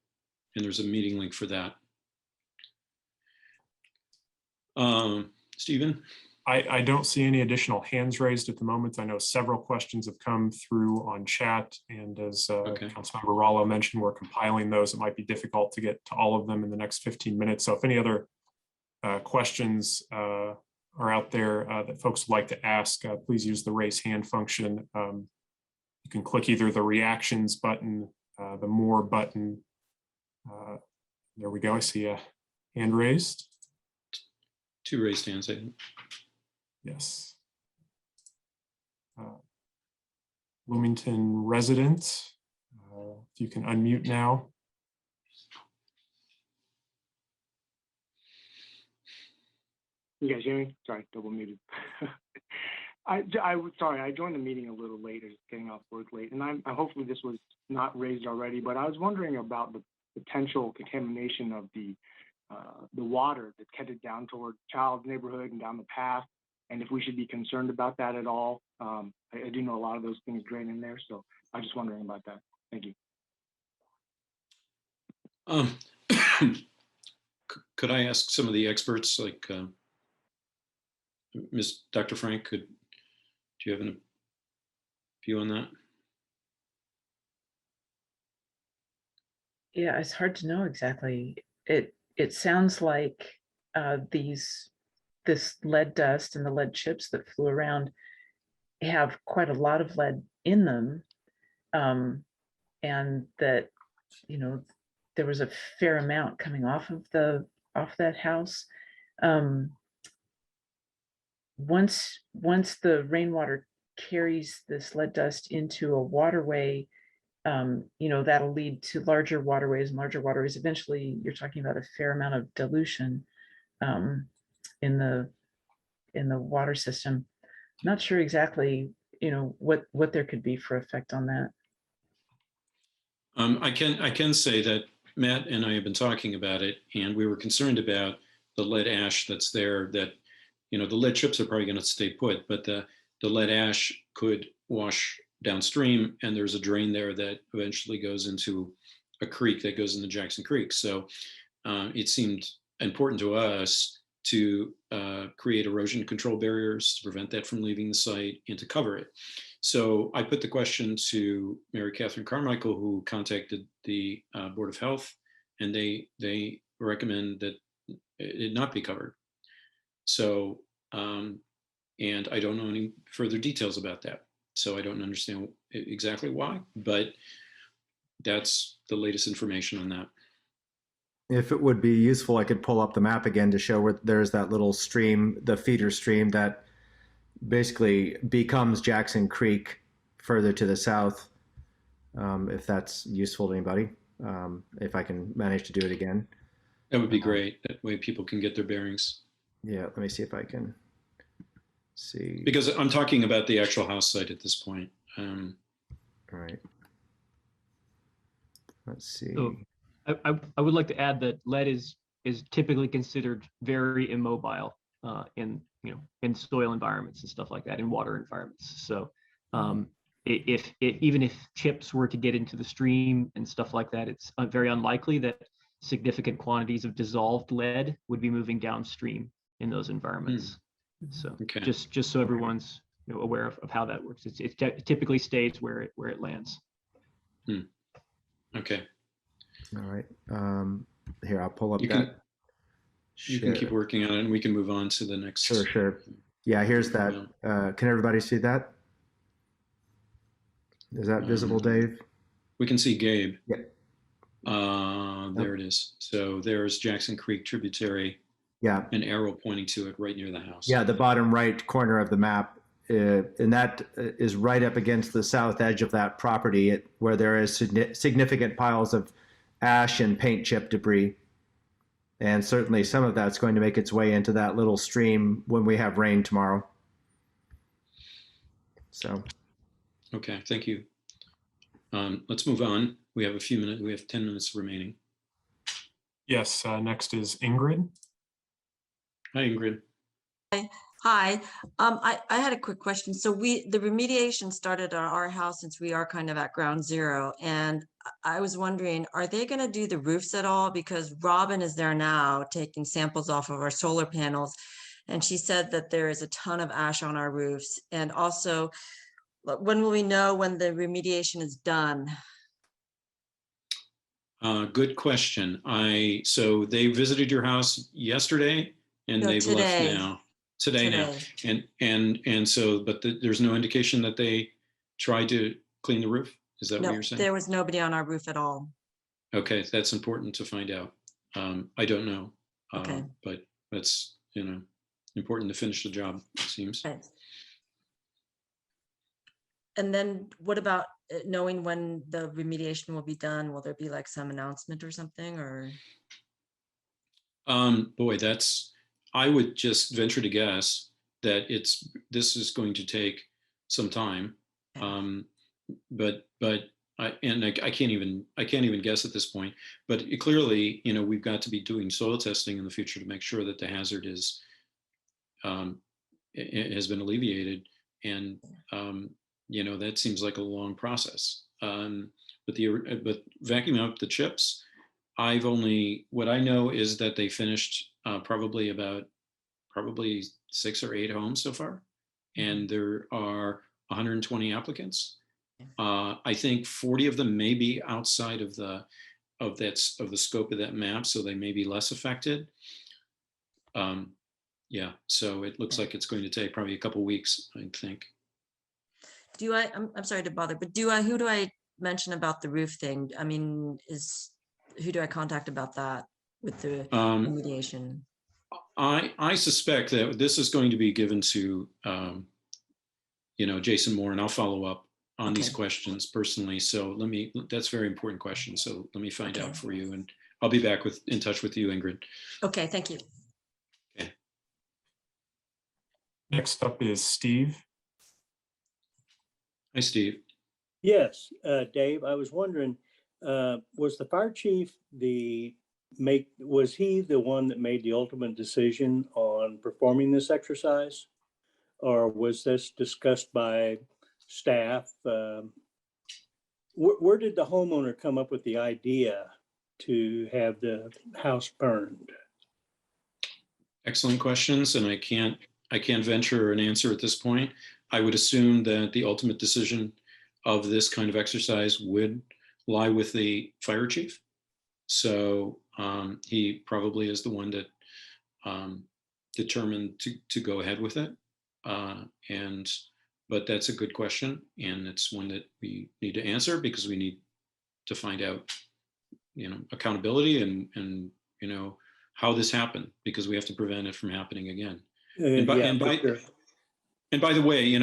and there's a meeting link for that. Stephen? I don't see any additional hands raised at the moment. I know several questions have come through on chat, and as Councilmember Rollo mentioned, we're compiling those. It might be difficult to get to all of them in the next 15 minutes. So if any other questions are out there that folks would like to ask, please use the raise hand function. You can click either the reactions button, the more button. There we go. I see a hand raised. 2 raised hands, I think. Yes. Bloomington resident, if you can unmute now. You guys hear me? Sorry, double muted. Sorry, I joined the meeting a little late, or just getting off work late, and I'm hopefully this was not raised already, but I was wondering about the potential contamination of the water that's headed down toward Child's neighborhood and down the path, and if we should be concerned about that at all. I do know a lot of those things drain in there, so I'm just wondering about that. Thank you. Could I ask some of the experts, like Dr. Frank, do you have a view on that? Yeah, it's hard to know exactly. It sounds like this lead dust and the lead chips that flew around have quite a lot of lead in them, and that, you know, there was a fair amount coming off that house. Once the rainwater carries this lead dust into a waterway, you know, that'll lead to larger waterways and larger waterways. Eventually, you're talking about a fair amount of dilution in the water system. Not sure exactly, you know, what there could be for effect on that. I can say that Matt and I have been talking about it, and we were concerned about the lead ash that's there. That, you know, the lead chips are probably going to stay put, but the lead ash could wash downstream, and there's a drain there that eventually goes into a creek that goes into Jackson Creek. So it seemed important to us to create erosion control barriers to prevent that from leaving the site and to cover it. So I put the question to Mary Catherine Carmichael, who contacted the Board of Health, and they recommend that it not be covered. So, and I don't know any further details about that. So I don't understand exactly why, but that's the latest information on that. If it would be useful, I could pull up the map again to show where there's that little stream, the feeder stream that basically becomes Jackson Creek further to the south. If that's useful to anybody, if I can manage to do it again. That would be great. That way people can get their bearings. Yeah, let me see if I can see. Because I'm talking about the actual house site at this point. All right. Let's see. So I would like to add that lead is typically considered very immobile in in soil environments and stuff like that, in water environments. So even if chips were to get into the stream and stuff like that, it's very unlikely that significant quantities of dissolved lead would be moving downstream in those environments. So Okay. just so everyone's aware of how that works. It typically stays where it lands. Okay. All right. Here, I'll pull up You that. can keep working on it, and we can move on to the next. Sure. Yeah, here's that. Can everybody see that? Is that visible, Dave? We can see Gabe. Yeah. There it is. So there's Jackson Creek tributary. Yeah. An arrow pointing to it right near the house. Yeah, the bottom right corner of the map. And that is right up against the south edge of that property where there is significant piles of ash and paint chip debris. And certainly some of that's going to make its way into that little stream when we have rain tomorrow. So. Okay, thank you. Let's move on. We have a few minutes. We have 10 minutes remaining. Yes, next is Ingrid. Hi, Ingrid. Hi, I had a quick question. So the remediation started at our house since we are kind of at ground zero. And I was wondering, are they going to do the roofs at all? Because Robin is there now taking samples off of our solar panels. And she said that there is a ton of ash on our roofs. And also, when will we know when the remediation is done? Good question. So they visited your house yesterday and No, they've today. left now. Today now. And so, but there's no indication that they tried to clean the roof? Is that what No, you're saying? there was nobody on our roof at all. Okay, that's important to find out. I don't know. Okay. But that's, important to finish the job, it seems. Okay. And then what about knowing when the remediation will be done? Will there be like some announcement or something, or? Boy, I would just venture to guess that this is going to take some time. But I can't even guess at this point, but clearly, we've got to be doing soil testing in the future to make sure that the hazard it has been alleviated. And, that seems like a long process. But vacuuming up the chips, what I know is that they finished probably 6 or 8 homes so far. And there are 120 applicants. I think 40 of them may be outside of the scope of that map, so they may be less affected. Yeah, so it looks like it's going to take probably a couple weeks, I think. I'm sorry to bother, but who do I mention about the roof thing? I mean, who do I contact about that with the remediation? I suspect that this is going to be given to Jason Moore, and I'll follow up on these questions personally. So that's a very important question. So let me find out for you, and I'll be back in touch with you, Ingrid. Okay, thank you. Okay. Next up is Steve. Hi, Steve. Yes, Dave, I was wondering, was the fire chief was he the one that made the ultimate decision on performing this exercise? Or was this discussed by staff? Where did the homeowner come up with the idea to have the house burned? Excellent questions, and I can't venture an answer at this point. I would assume that the ultimate decision of this kind of exercise would lie with the fire chief. So he probably is the one that determined to go ahead with it. But that's a good question, and it's one that we need to answer because we need to find out, accountability and how this happened, because we have to prevent it from happening again. And by the way,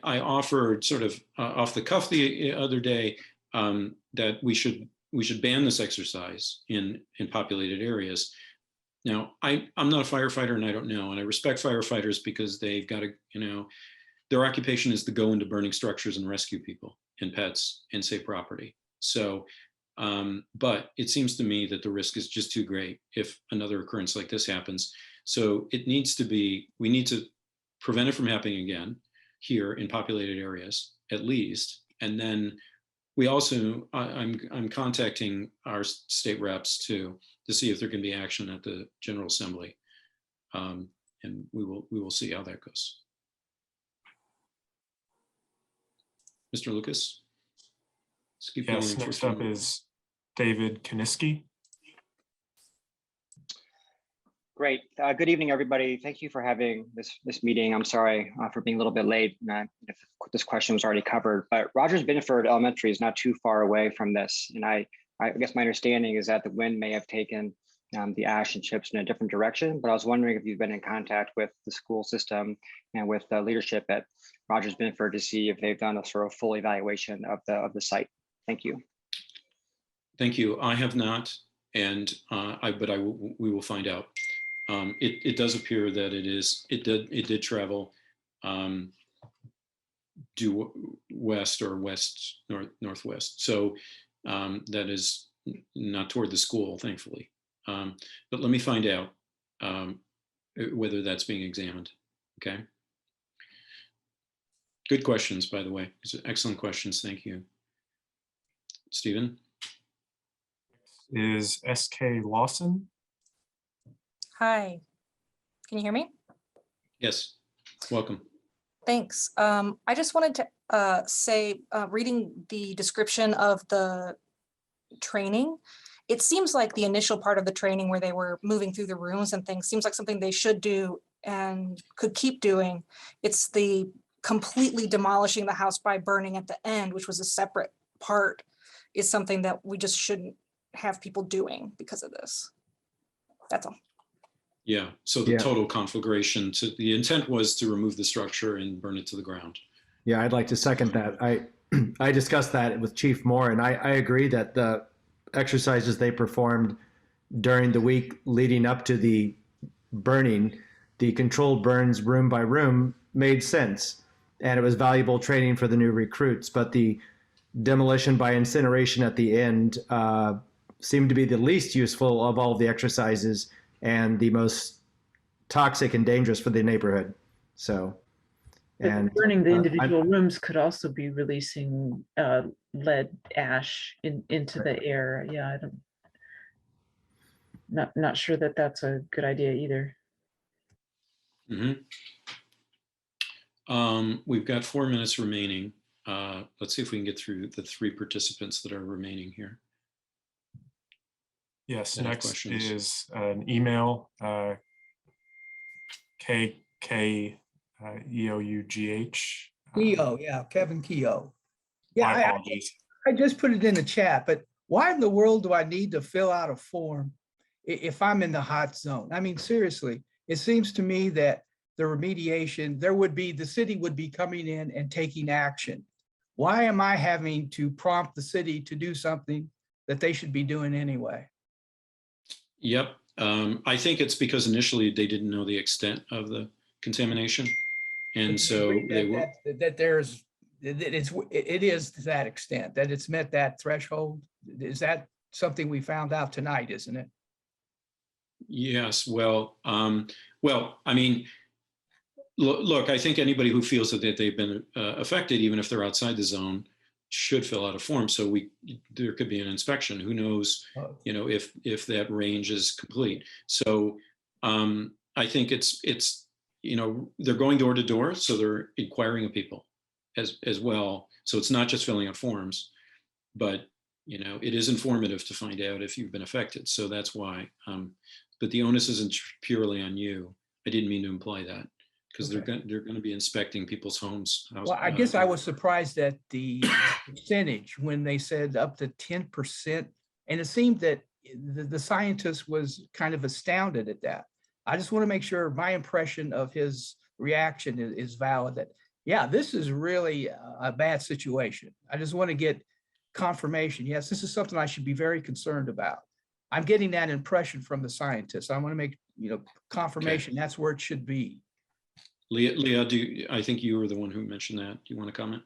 I offered sort of off the cuff the other day that we should ban this exercise in populated areas. Now, I'm not a firefighter and I don't know, and I respect firefighters because they've got to, their occupation is to go into burning structures and rescue people and pets and save property. So, but it seems to me that the risk is just too great if another occurrence like this happens. So we need to prevent it from happening again here in populated areas, at least. And then we also, I'm contacting our state reps to see if there can be action at the General Assembly. And we will see how that goes. Mr. Lucas? Let's keep Yes, going. next up is David Kaniski. Great. Good evening, everybody. Thank you for having this meeting. I'm sorry for being a little bit late if this question was already covered, but Rogers Binneford Elementary is not too far away from this. And I guess my understanding is that the wind may have taken the ash and chips in a different direction, but I was wondering if you've been in contact with the school system and with the leadership at Rogers Binneford to see if they've done a sort of full evaluation of the site. Thank you. Thank you. I have not, and we will find out. It does appear that it did travel due west or northwest. So that is not toward the school, thankfully. But let me find out whether that's being examined. Okay. Good questions, by the way. These are excellent questions. Thank you. Stephen? Is SK Lawson? Hi, can you hear me? Yes, welcome. Thanks. I just wanted to say, reading the description of the training, it seems like the initial part of the training where they were moving through the rooms and things seems like something they should do and could keep doing. It's the completely demolishing the house by burning at the end, which was a separate part, is something that we just shouldn't have people doing because of this. That's all. Yeah, so the total conflagration, the intent was to remove the structure and burn it to the ground. Yeah, I'd like to second that. I discussed that with Chief Moore, and I agree that the exercises they performed during the week leading up to the burning, the controlled burns room by room, made sense. And it was valuable training for the new recruits. But the demolition by incineration at the end seemed to be the least useful of all the exercises and the most toxic and dangerous for the neighborhood. So, and burning the individual rooms could also be releasing lead ash into the air. Yeah, not sure that that's a good idea either. Mm-hmm. We've got 4 minutes remaining. Let's see if we can get through the 3 participants that are remaining here. Yes, next is an email, KEOUGH. Keogh, yeah, Kevin Keogh. My Yeah, apologies. I just put it in the chat, but why in the world do I need to fill out a form if I'm in the hot zone? I mean, seriously, it seems to me that the remediation, the city would be coming in and taking action. Why am I having to prompt the city to do something that they should be doing anyway? Yep. I think it's because initially they didn't know the extent of the contamination. And so they were. It is to that extent that it's met that threshold. Is that something we found out tonight, isn't it? Yes. Well, I mean, look, I think anybody who feels that they've been affected, even if they're outside the zone, should fill out a form. So there could be an inspection. Who knows, if that range is complete. So I think it's they're going door to door, so they're inquiring of people as well. So it's not just filling out forms, but it is informative to find out if you've been affected. So that's why. But the onus isn't purely on you. I didn't mean to imply that, because they're going to be inspecting people's homes. Well, I guess I was surprised at the percentage when they said up to 10%. And it seemed that the scientist was kind of astounded at that. I just want to make sure my impression of his reaction is valid, that, yeah, this is really a bad situation. I just want to get confirmation. Yes, this is something I should be very concerned about. I'm getting that impression from the scientist. I want to make, confirmation that's where it should be. Leah, I think you were the one who mentioned that. Do you want to comment?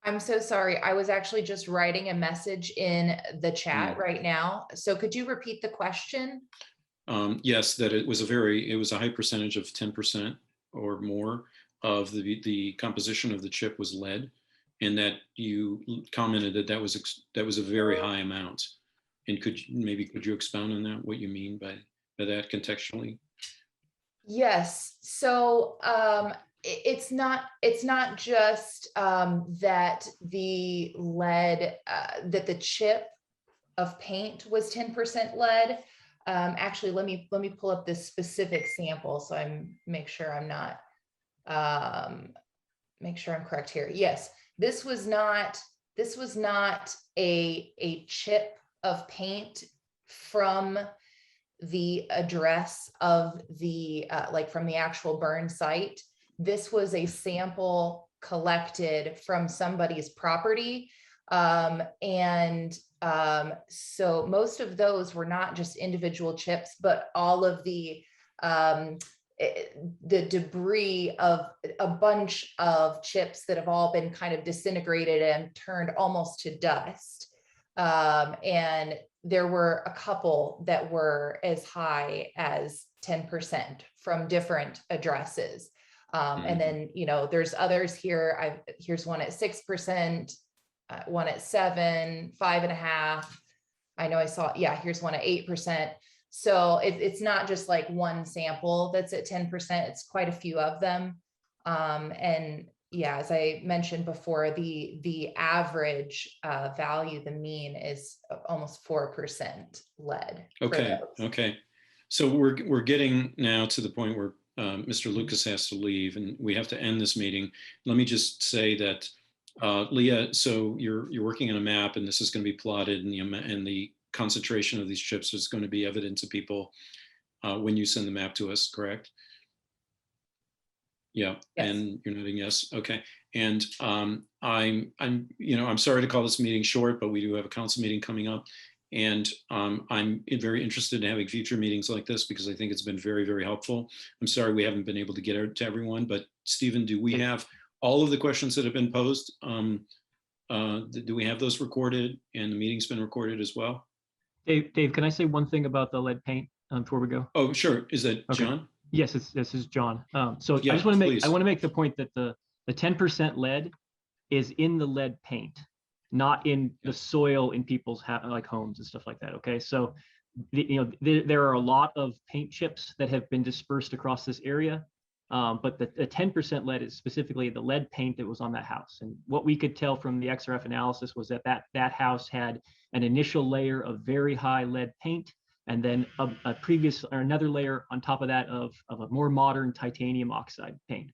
I'm so sorry. I was actually just writing a message in the chat right now. So could you repeat the question? Yes, that it was a high percentage of 10% or more of the composition of the chip was lead, and that you commented that that was a very high amount. And could you expound on that? What you mean by that contextually? Yes. So it's not just that the lead, that the chip of paint was 10% lead. Actually, let me pull up this specific sample so make sure I'm correct here. Yes, this was not a chip of paint from the address of the from the actual burn site. This was a sample collected from somebody's property, so most of those were not just individual chips, but all of the debris of a bunch of chips that have all been kind of disintegrated and turned almost to dust. And there were a couple that were as high as 10% from different addresses. And then, there's others here. Here's one at 6%, one at 7, 5.5. I know I saw, here's one at 8%. So it's not just like one sample that's at 10%, it's quite a few of them. And as I mentioned before, the average value, the mean is almost 4% lead. Okay. So we're getting now to the point where Mr. Lucas has to leave and we have to end this meeting. Let me just say that, Leah, so you're working on a map and this is going to be plotted, and the concentration of these chips is going to be evident to people when you send the map to us, correct? Yeah. Yes. And you're nodding yes. Okay. And I'm sorry to call this meeting short, but we do have a council meeting coming up, and I'm very interested in having future meetings like this because I think it's been very, very helpful. I'm sorry we haven't been able to get out to everyone, but Stephen, do we have all of the questions that have been posed? Do we have those recorded, and the meeting's been recorded as well? Dave, can I say one thing about the lead paint before we go? Oh, sure. Is that okay. John? Yes, this is John. So yeah, I just want to make the point that the 10% lead is in the lead paint, not in the soil in people's homes and stuff like that. Okay, so there are a lot of paint chips that have been dispersed across this area, but the 10% lead is specifically the lead paint that was on that house. And what we could tell from the XRF analysis was that house had an initial layer of very high lead paint, and then another layer on top of that of a more modern titanium oxide paint,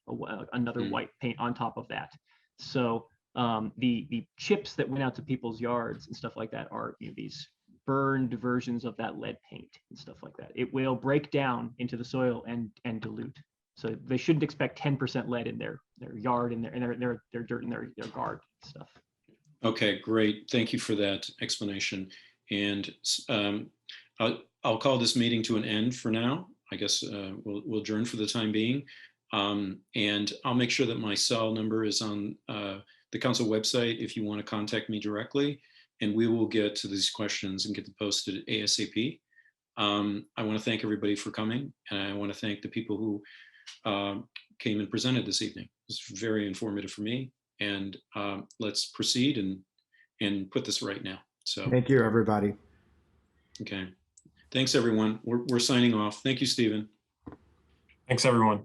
another white paint on top of that. So the chips that went out to people's yards and stuff like that are these burned versions of that lead paint and stuff like that. It will break down into the soil and dilute. So they shouldn't expect 10% lead in their yard and their dirt in their garden and stuff. Okay, great. Thank you for that explanation. And I'll call this meeting to an end for now. I guess we'll adjourn for the time being. And I'll make sure that my cell number is on the council website if you want to contact me directly, and we will get to these questions and get them posted ASAP. I want to thank everybody for coming, and I want to thank the people who came and presented this evening. It was very informative for me, and let's proceed and put this right now. So thank you, everybody. Okay. Thanks, everyone. We're signing off. Thank you, Stephen. Thanks, everyone.